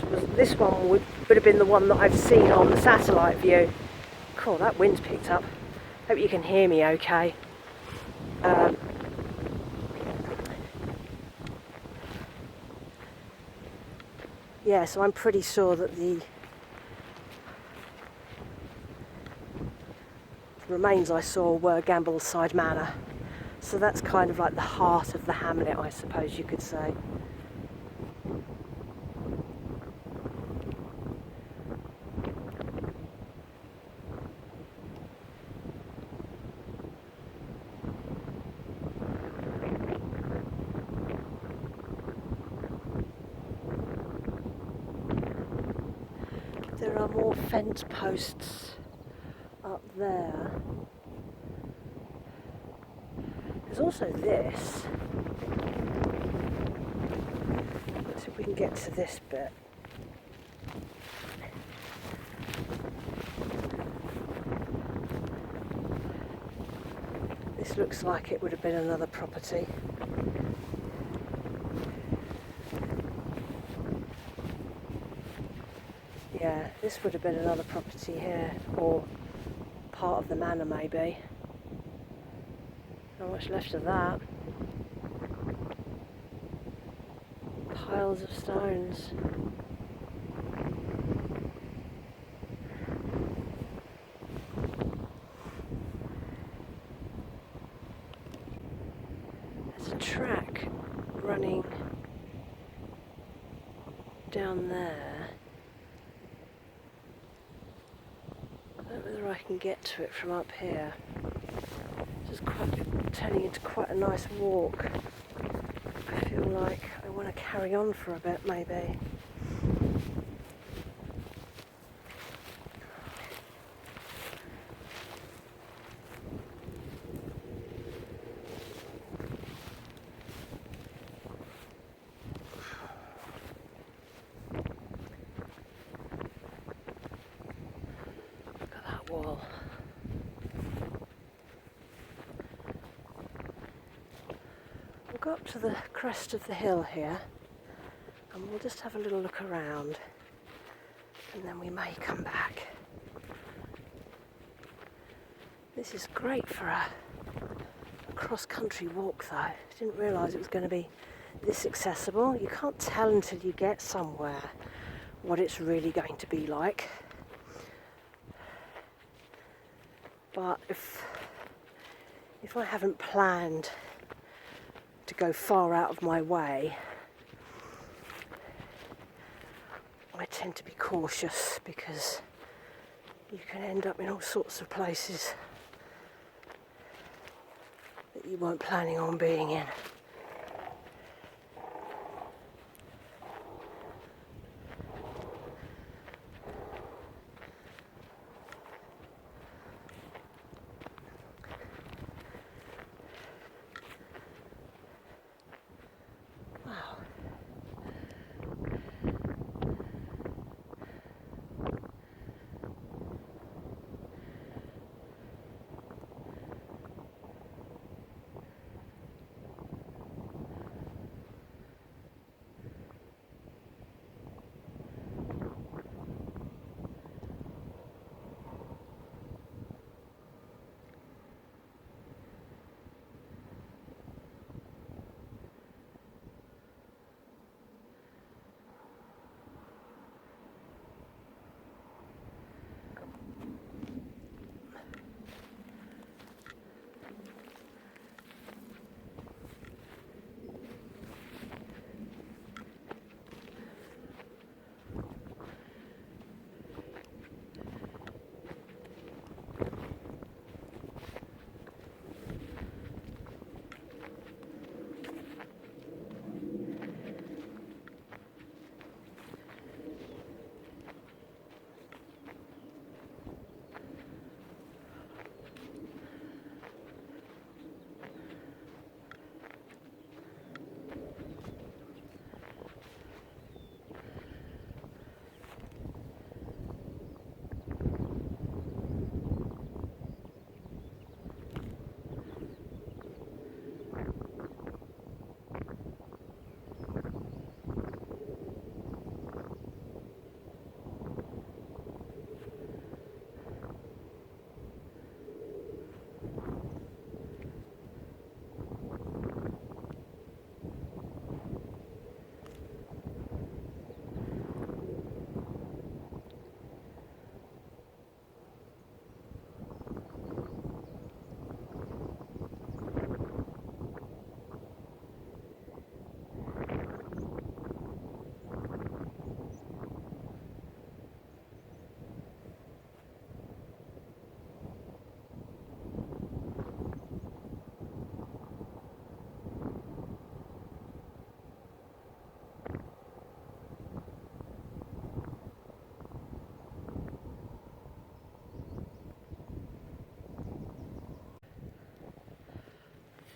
one would have been the one that I've seen on the satellite view. Cool, that wind's picked up. Hope you can hear me okay. Yeah, so I'm pretty sure that the remains I saw were Gambleside Manor. So that's kind of like the heart of the hamlet, I suppose you could say. There are more fence posts up there. There's also this. Let's see if we can get to this bit. This looks like it would have been another property. Yeah, this would have been another property here, or part of the manor maybe. Not much left of that. Piles of stones. There's a track running down there. I don't know whether I can get to it from up here. It's quite turning into quite a nice walk. I feel like I want to carry on for a bit maybe. Wall. We'll go up to the crest of the hill here and we'll just have a little look around and then we may come back. This is great for a cross-country walk though. I didn't realise it was going to be this accessible. You can't tell until you get somewhere what it's really going to be like. But if I haven't planned to go far out of my way, I tend to be cautious because you can end up in all sorts of places that you weren't planning on being in.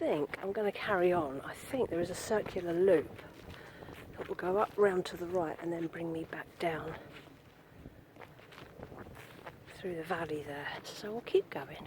think I'm going to carry on. I think there is a circular loop that will go up round to the right and then bring me back down through the valley there. So we'll keep going.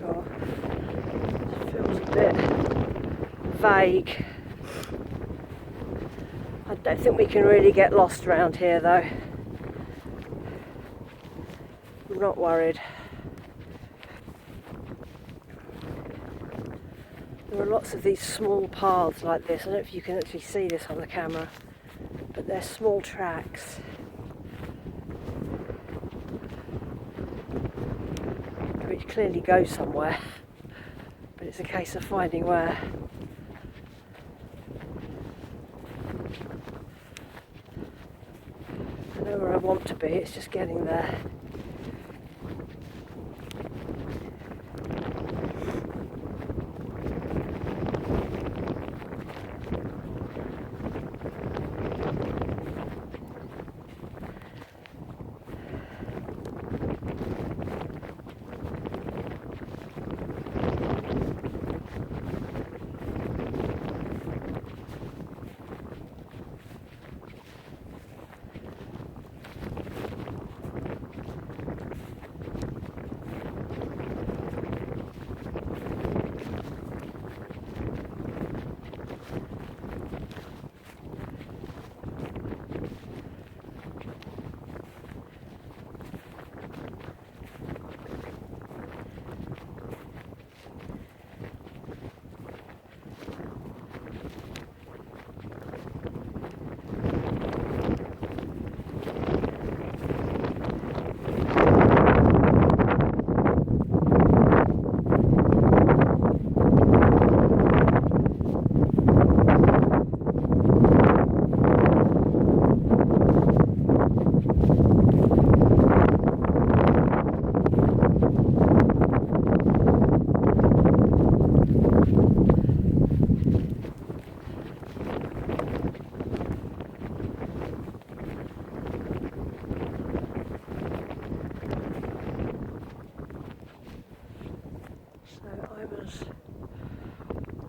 sure. It feels a bit vague. I don't think we can really get lost around here though. I'm not worried. There are lots of these small paths like this. I don't know if you can actually see this on the camera, but they're small tracks. Which clearly go somewhere, but it's a case of finding where. I know where I want to be, it's just getting there.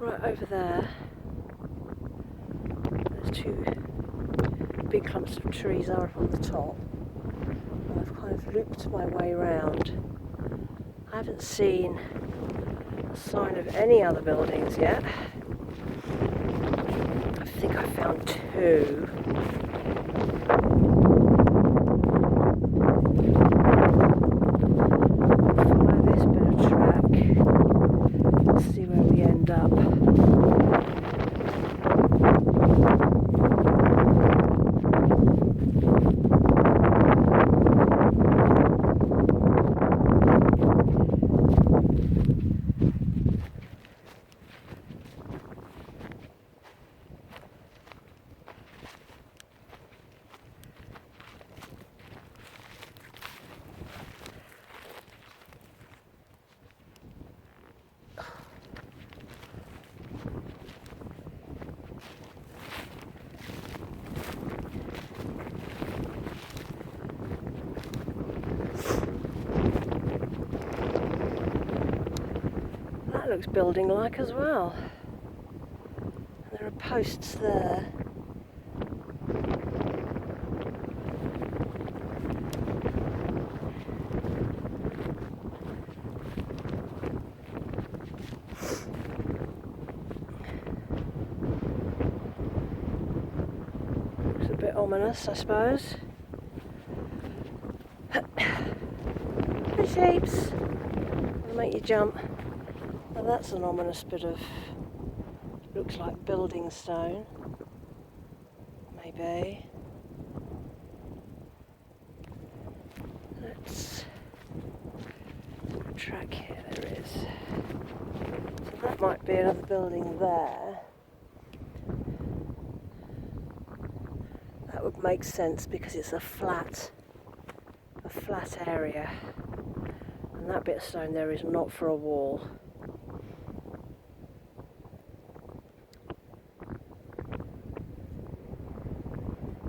Right over there, there's two big clumps of trees are up on the top. I've kind of looped my way round. I haven't seen a sign of any other buildings yet. I think I found two. Follow this bit of track. Let's see where we end up. That looks building-like as well. There are posts there. Looks a bit ominous, I suppose. The shapes will make you jump. Now that's an ominous bit of, looks like building stone, maybe. Let's track here, there is. So that might be another building there. That would make sense because it's a flat area. And that bit of stone there is not for a wall.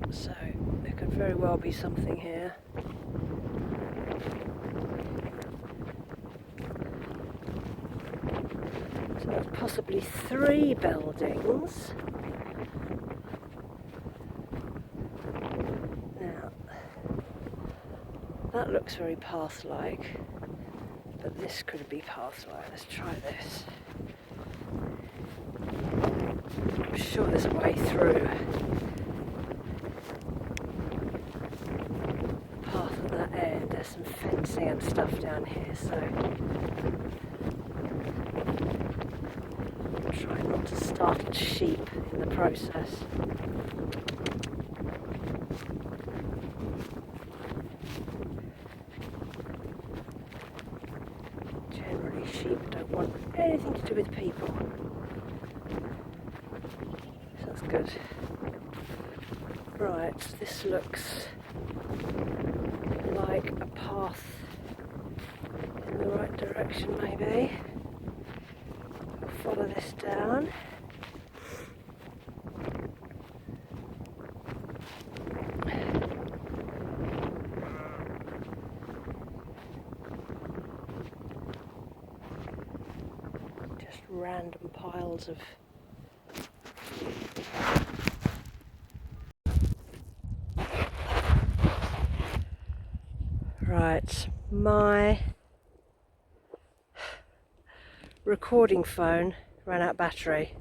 So there could very well be something here. So there's possibly 3 buildings. Now, that looks very path-like, but this could be pathway. Let's try this. I'm sure there's a way through. The path at that end, there's some fencing and stuff down here, so I'm trying not to startle sheep in the process. Generally, sheep don't want anything to do with people. So that's good. Right, this looks like a path in the right direction, maybe. I'll follow this down. Just random piles of right, my recording phone ran out of battery,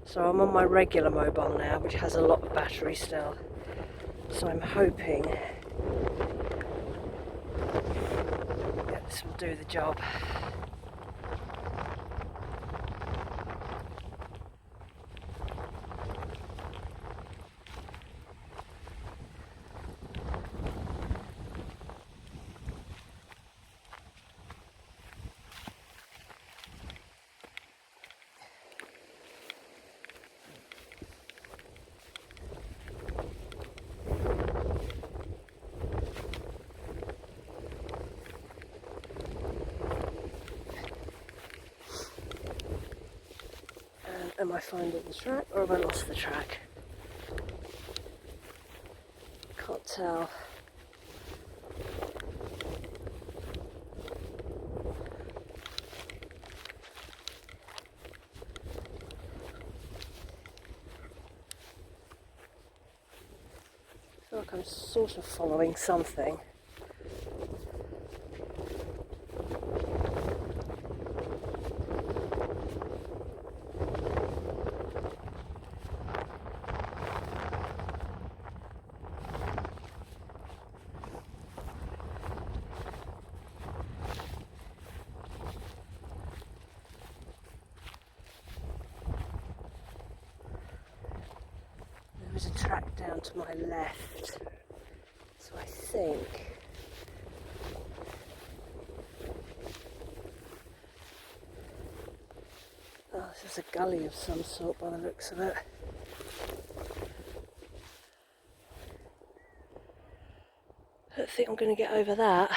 so I'm on my regular mobile now, which has a lot of battery still. So I'm hoping that this will do the job. Am I finding the track or have I lost the track? Can't tell. I feel like I'm sort of following something. There's a track down to my left, so I think this is a gully of some sort by the looks of it. I don't think I'm going to get over that.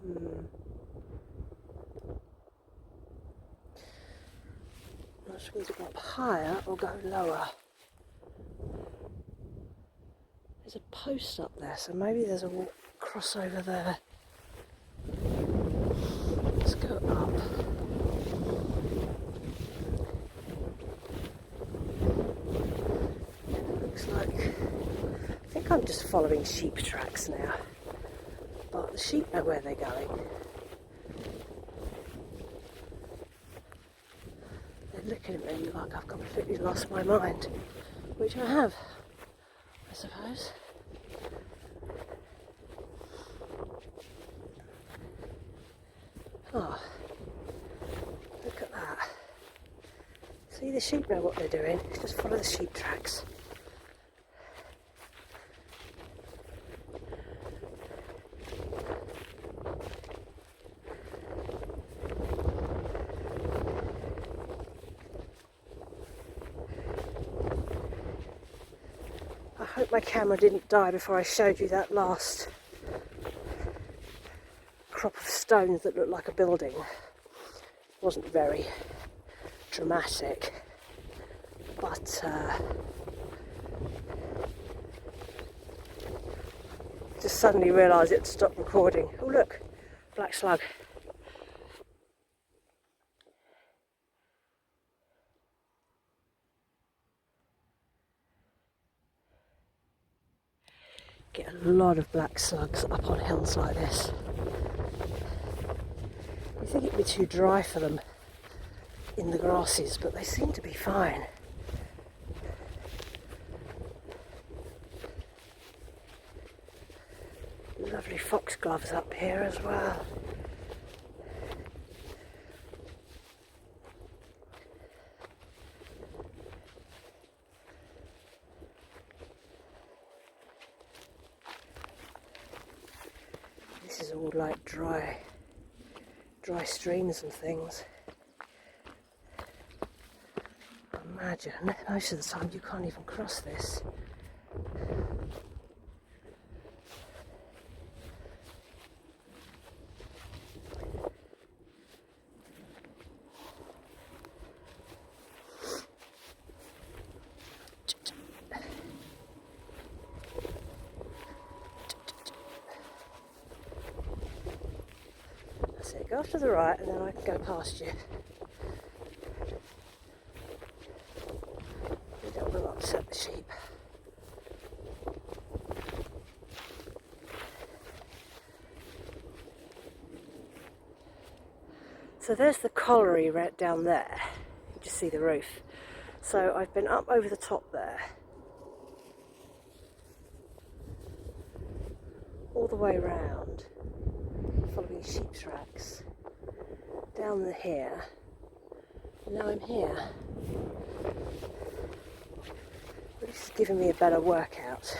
I'm not sure whether to go up higher or go lower. There's a post up there, so maybe there's a crossover there. Let's go up. It looks like, I think I'm just following sheep tracks now, but the sheep know where they're going. They're looking at me like I've completely lost my mind, which I have, I suppose. Oh, look at that. See, the sheep know what they're doing. Just follow the sheep tracks. I hope my camera didn't die before I showed you that last crop of stones that looked like a building. It wasn't very dramatic, but just suddenly realised it stopped recording. Oh look, black slug. Get a lot of black slugs up on hills like this. You think it'd be too dry for them in the grasses, but they seem to be fine. Lovely foxgloves up here as well. This is all like dry streams and things. Imagine, most of the time you can't even cross this. That's it, go off to the right and then I can go past you. We don't want to upset the sheep. So there's the colliery right down there. You just see the roof. So I've been up over the top there, all the way round, following sheep tracks, down here, and now I'm here. This is giving me a better workout.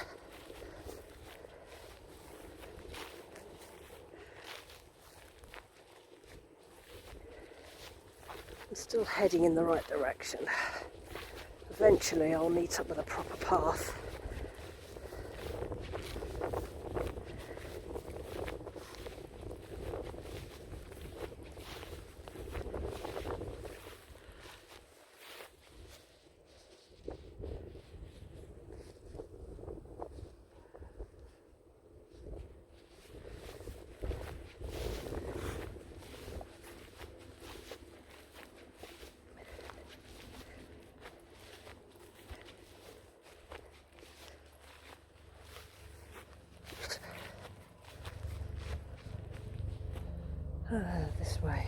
I'm still heading in the right direction. Eventually I'll meet up with a proper path. This way.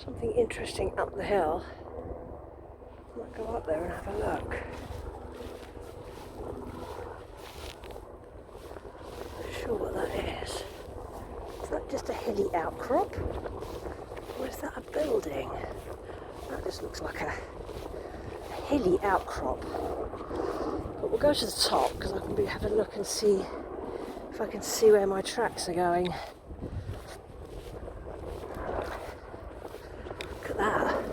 Something interesting up the hill. I might go up there and have a look. Not sure what that is. Is that just a hilly outcrop? Or is that a building? That just looks like a hilly outcrop. But we'll go to the top because I can have a look and see if I can see where my tracks are going. That.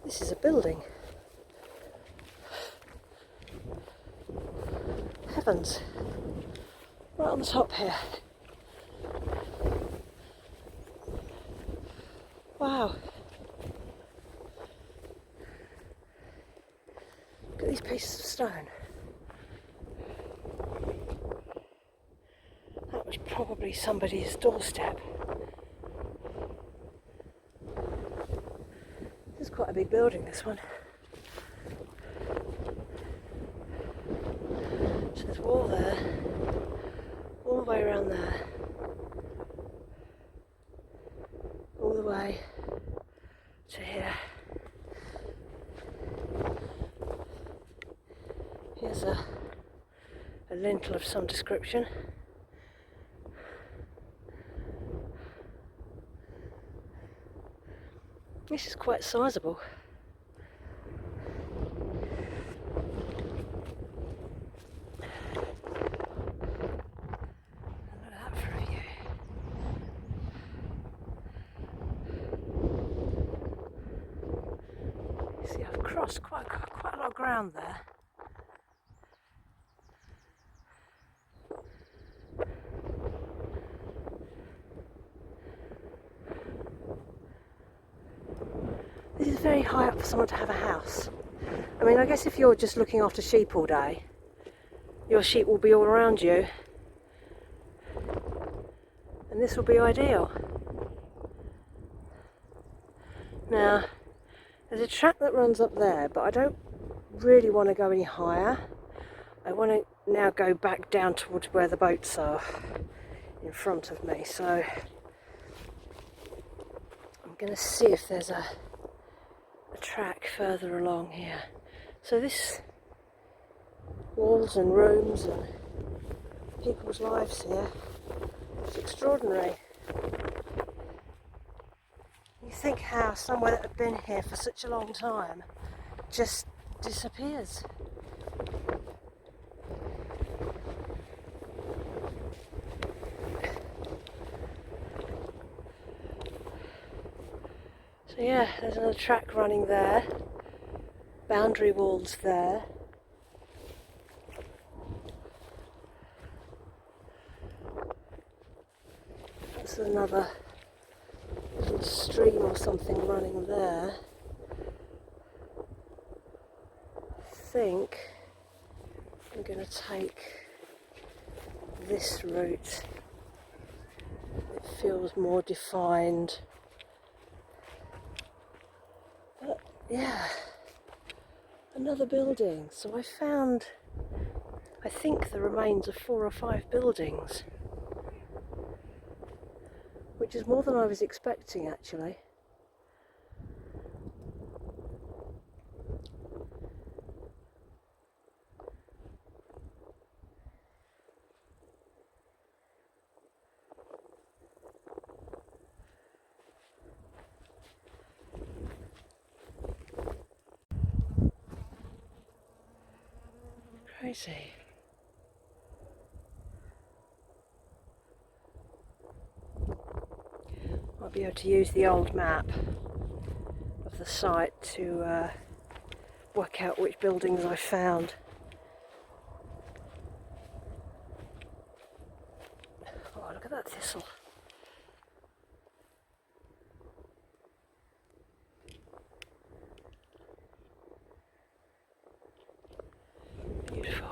This is a building. Heavens. Right on the top here. Wow. Look at these pieces of stone. That was probably somebody's doorstep. This is quite a big building, this one. So there's a wall there, all the way around there, all the way to here. Here's a lintel of some description. This is quite sizable. Look at that for a view. You see, I've crossed quite a lot of ground there. This is very high up for someone to have a house. I mean, I guess if you're just looking after sheep all day, your sheep will be all around you, and this will be ideal. Now, there's a track that runs up there, but I don't really want to go any higher. I want to now go back down towards where the boats are in front of me, so I'm going to see if there's a track further along here. So this walls and rooms and people's lives here, it's extraordinary. You think how somewhere that had been here for such a long time just disappears. So yeah, there's another track running there, boundary walls there. That's another little stream or something running there. I think I'm going to take this route. It feels more defined. But yeah, another building. So I found, I think, the remains of 4 or 5 buildings, which is more than I was expecting actually. Crazy. I'll be able to use the old map of the site to work out which buildings I found. Oh, look at that thistle. Beautiful.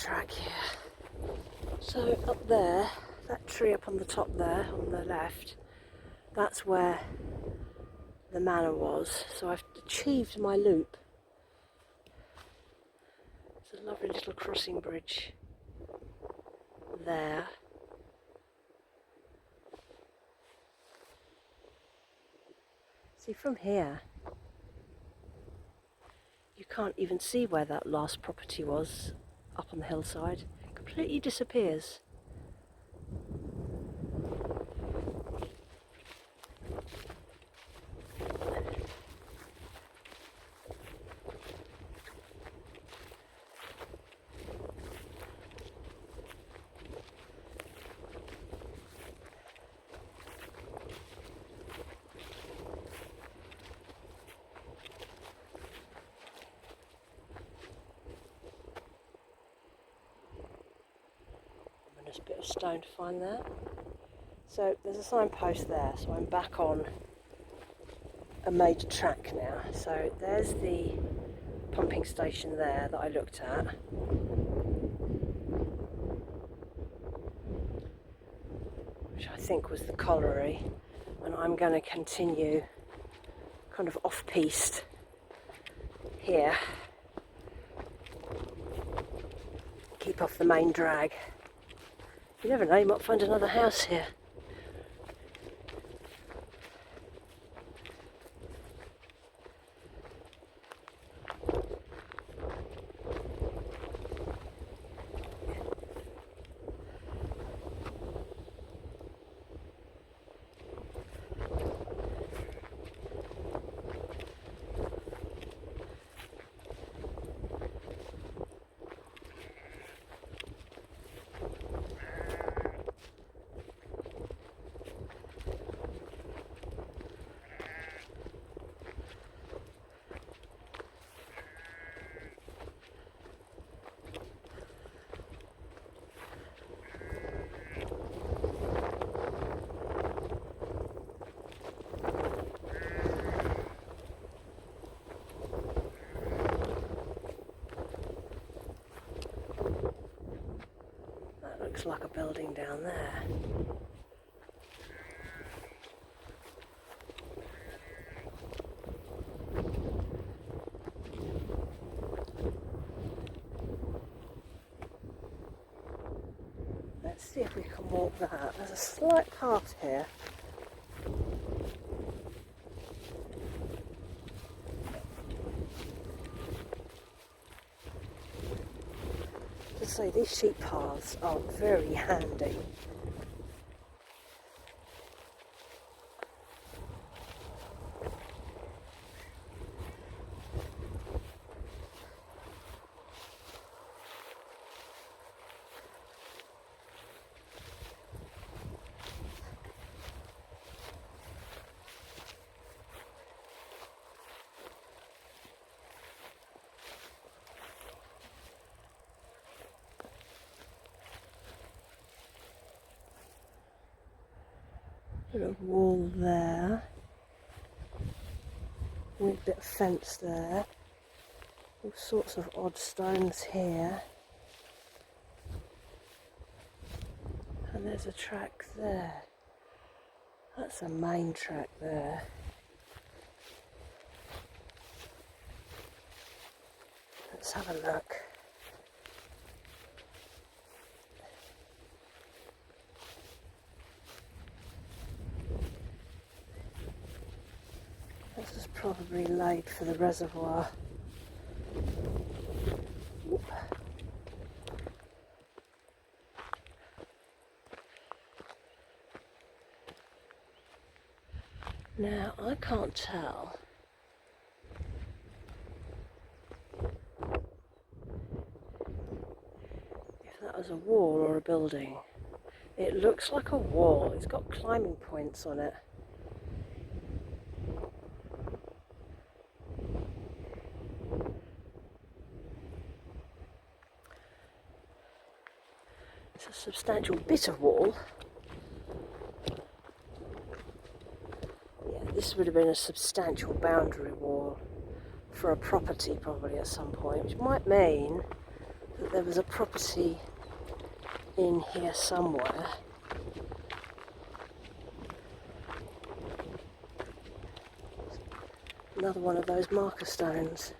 track here. So up there, that tree up on the top there, on the left, that's where the manor was. So I've achieved my loop. It's a lovely little crossing bridge there. See, from here, you can't even see where that last property was up on the hillside. It completely disappears. There's a bit of stone to find there. So there's a signpost there, so I'm back on a major track now. So there's the pumping station there that I looked at. Which I think was the colliery. And I'm going to continue kind of off-piste here. Keep off the main drag. You never know, you might find another house here. Looks like a building down there. Let's see if we can walk that. There's a slight path here. So these sheep paths are very handy. Bit of wall there, with a bit of fence there, all sorts of odd stones here, and there's a track there. That's a main track there. Let's have a look. This is probably laid for the reservoir. Now, I can't tell if that was a wall or a building. It looks like a wall. It's got climbing points on it. It's a substantial bit of wall. Yeah, this would have been a substantial boundary wall for a property probably at some point, which might mean that there there was a property in here somewhere. Another one of those marker stones.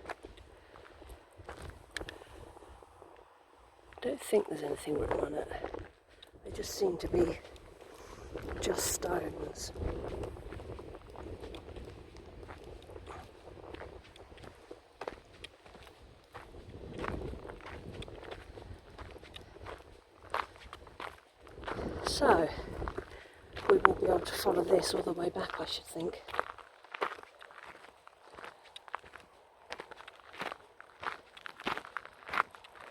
I don't think there's anything written on it. They just seem to be just stones. So, we will be able to follow this all the way back, I should think.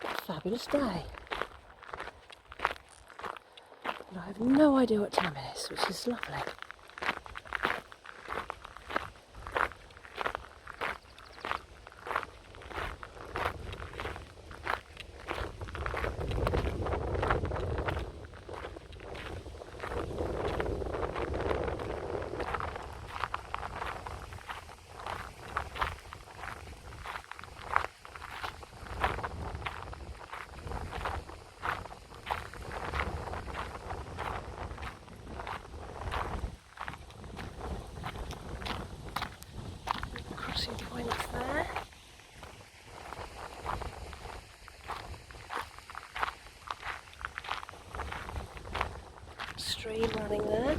What a fabulous day. And I have no idea what time it is, which is lovely. Crossing points there. Stream running there.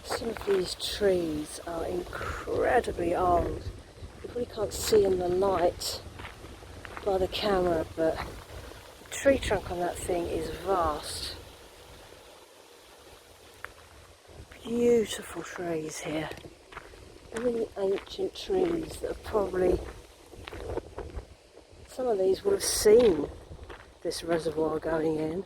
Some of these trees are incredibly old. You probably can't see in the light by the camera, but the tree trunk on that thing is vast. Beautiful trees here. Really ancient trees that have probably, some of these would have seen this reservoir going in.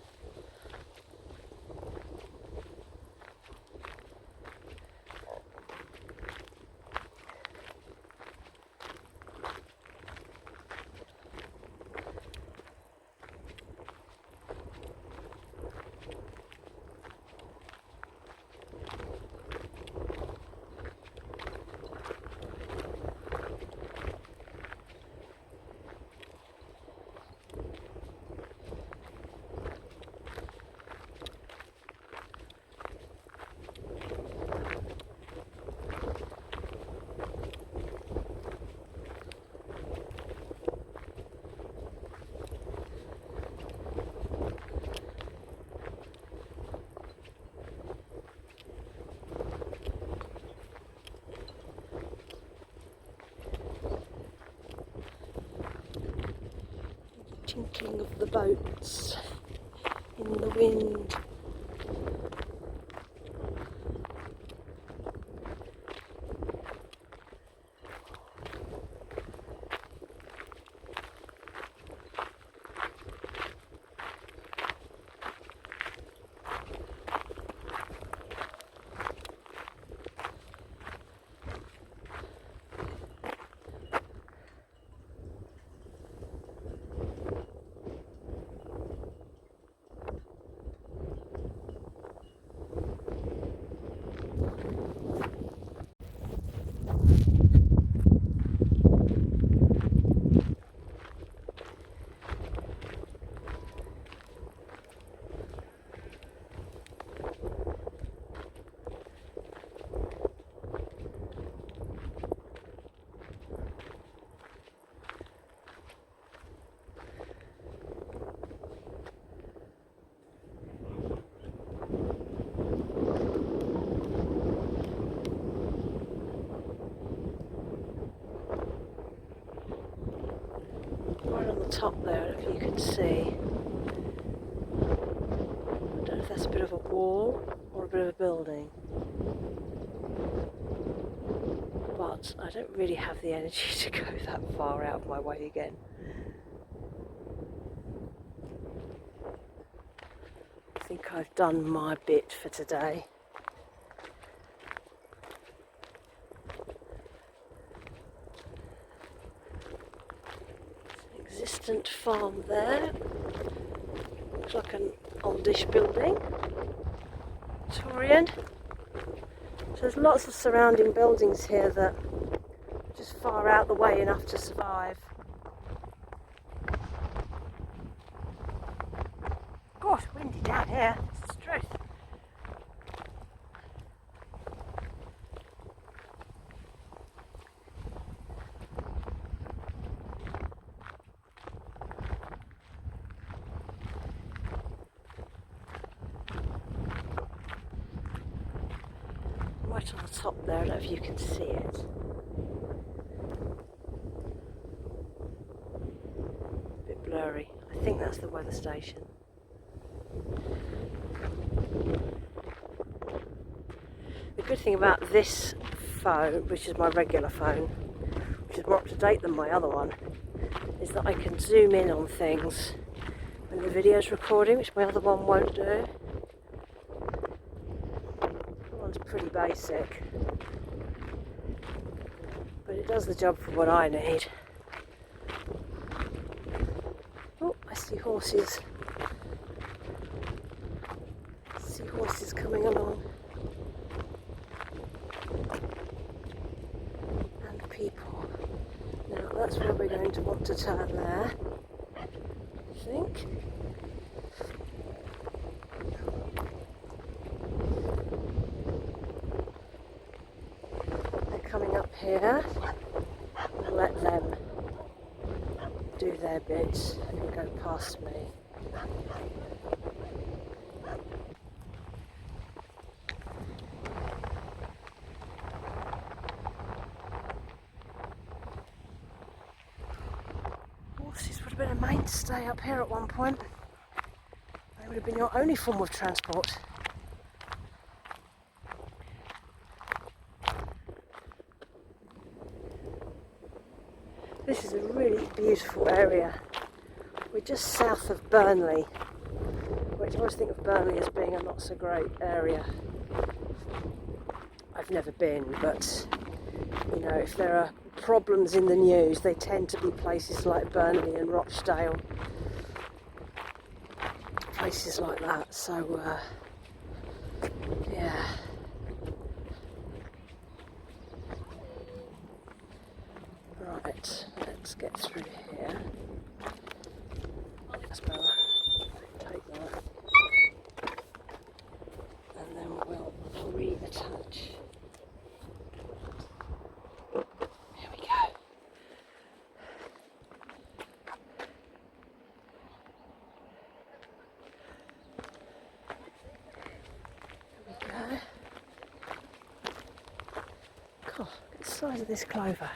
Tinkling of the boats in the wind. Right on the top there, if you can see. I don't know if that's a bit of a wall or a bit of a building. But I don't really have the energy to go that far out of my way again. I think I've done my bit for today. Existent farm there. Looks like an oldish building. Victorian. So there's lots of surrounding buildings here that are just far out the way enough to survive. Gosh, windy down here. It's the truth. Right on the top there, I don't know if you can see it. A bit blurry. I think that's the weather station. The good thing about this phone, which is my regular phone, which is more up to date than my other one, is that I can zoom in on things when the video's recording, which my other one won't do. Pretty basic, but it does the job for what I need. Oh, I see horses. I see horses coming along. And people. Now that's where we're going to want to turn there, I think. Coming up here, we'll let them do their bit and go past me. Horses would have been a mainstay up here at one point. They would have been your only form of transport. This is a really beautiful area. We're just south of Burnley, which I always think of Burnley as being a not so great area. I've never been, but you know, if there are problems in the news, they tend to be places like Burnley and Rochdale, places like that. So yeah. Right, let's get through here. That's better. Take that. And then we'll reattach. Here we go. There we go. God, look at the size of this clover.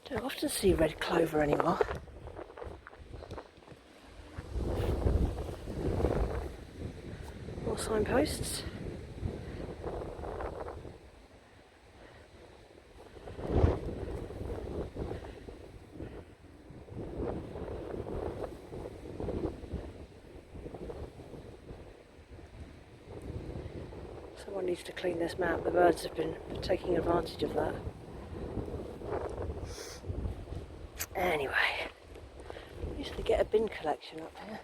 Don't often see red clover anymore. More signposts. Someone needs to clean this map. The birds have been taking advantage of that. Anyway, I usually get a bin collection up here.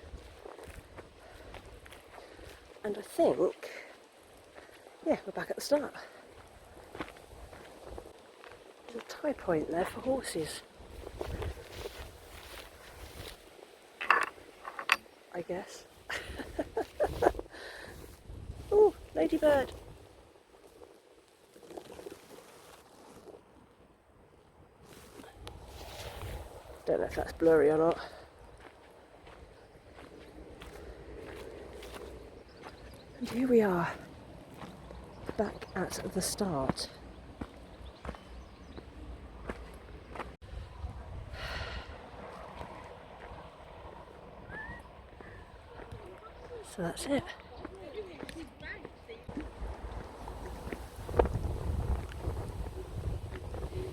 And I think, yeah, we're back at the start. There's a tie point there for horses. I guess. Oh, ladybird. Don't know if that's blurry or not. And here we are. back at the start. So that's it. You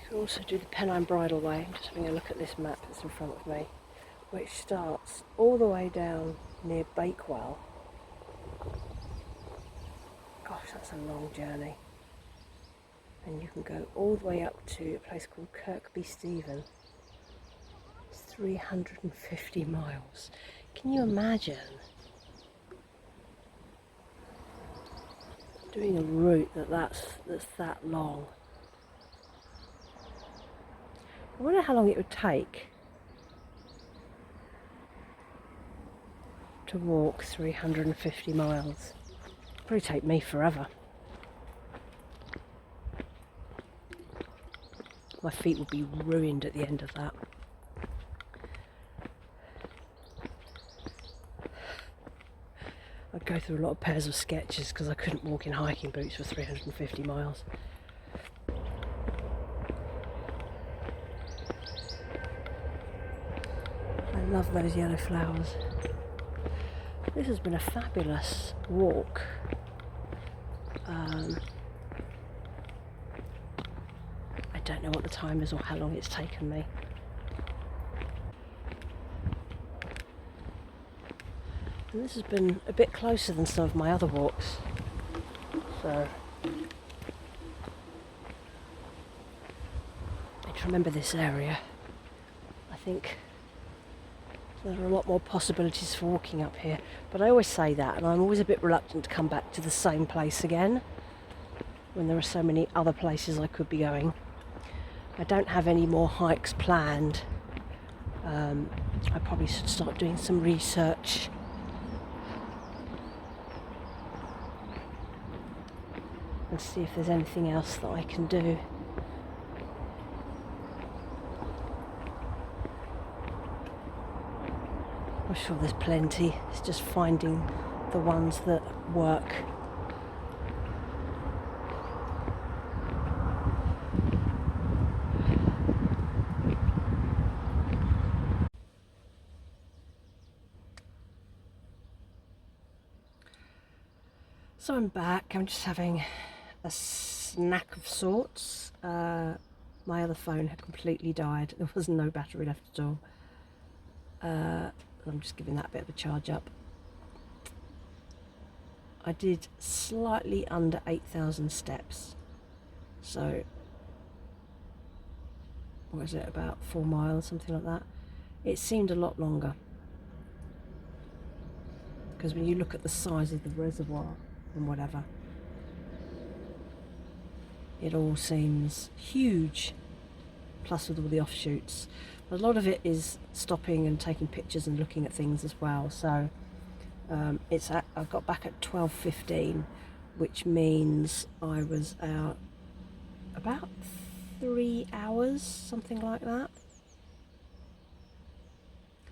can also do the Pennine Bridle Way. I'm just having a look at this map that's in front of me, which starts all the way down near Bakewell. Gosh, that's a long journey. And you can go all the way up to a place called Kirkby Stephen. It's 350 miles. Can you imagine doing a route that's that long? I wonder how long it would take to walk 350 miles. It'd probably take me forever. My feet would be ruined at the end of that. I'd go through a lot of pairs of sketches because I couldn't walk in hiking boots for 350 miles. I love those yellow flowers. This has been a fabulous walk. I don't know what the time is or how long it's taken me. And this has been a bit closer than some of my other walks. So I need to remember this area. I think there are a lot more possibilities for walking up here, but I always say that, and I'm always a bit reluctant to come back to the same place again when there are so many other places I could be going. I don't have any more hikes planned. I probably should start doing some research and see if there's anything else that I can do. I'm sure there's plenty. It's just finding the ones that work. So I'm back. I'm just having a snack of sorts. My other phone had completely died. There was no battery left at all. I'm just giving that a bit of a charge up. I did slightly under 8,000 steps. So, what is it, about 4 miles, something like that. It seemed a lot longer. Because when you look at the size of the reservoir and whatever, it all seems huge, plus with all the offshoots. But a lot of it is stopping and taking pictures and looking at things as well. So I got back at 12:15, which means I was out about 3 hours, something like that.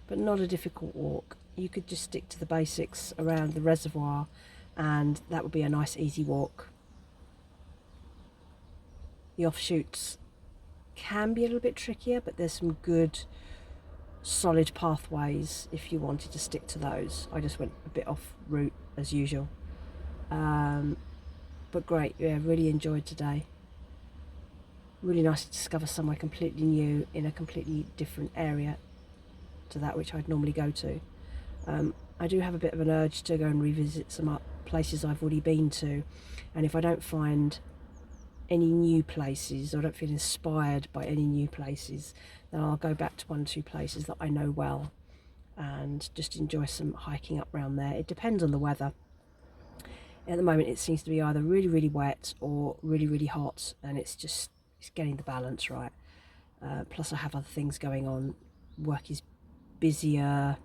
But not a difficult walk. You could just stick to the basics around the reservoir and that would be a nice easy walk. The offshoots can be a little bit trickier, but there's some good solid pathways if you wanted to stick to those. I just went a bit off route as usual, but great. Yeah, really enjoyed today. Really nice to discover somewhere completely new in a completely different area to that which I'd normally go to. I do have a bit of an urge to go and revisit some places I've already been to, and if I don't find any new places, or I don't feel inspired by any new places, then I'll go back to 1 or 2 places that I know well and just enjoy some hiking up around there. It depends on the weather. At the moment it seems to be either really, really wet or really, really hot, and it's getting the balance right. Plus I have other things going on. Work is busier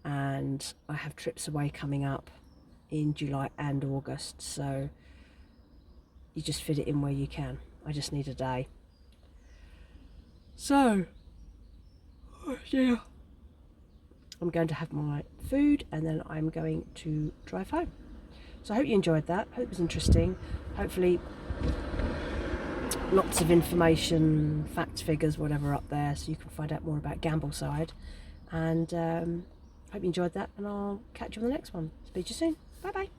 and I have trips away coming up in July and August, so you just fit it in where you can. I just need a day. So, oh yeah, I'm going to have my food and then I'm going to drive home. So I hope you enjoyed that. Hope it was interesting. Hopefully lots of information, facts, figures, whatever up there, so you can find out more about Gambleside. And hope you enjoyed that, and I'll catch you on the next one. Speak to you soon. Bye bye.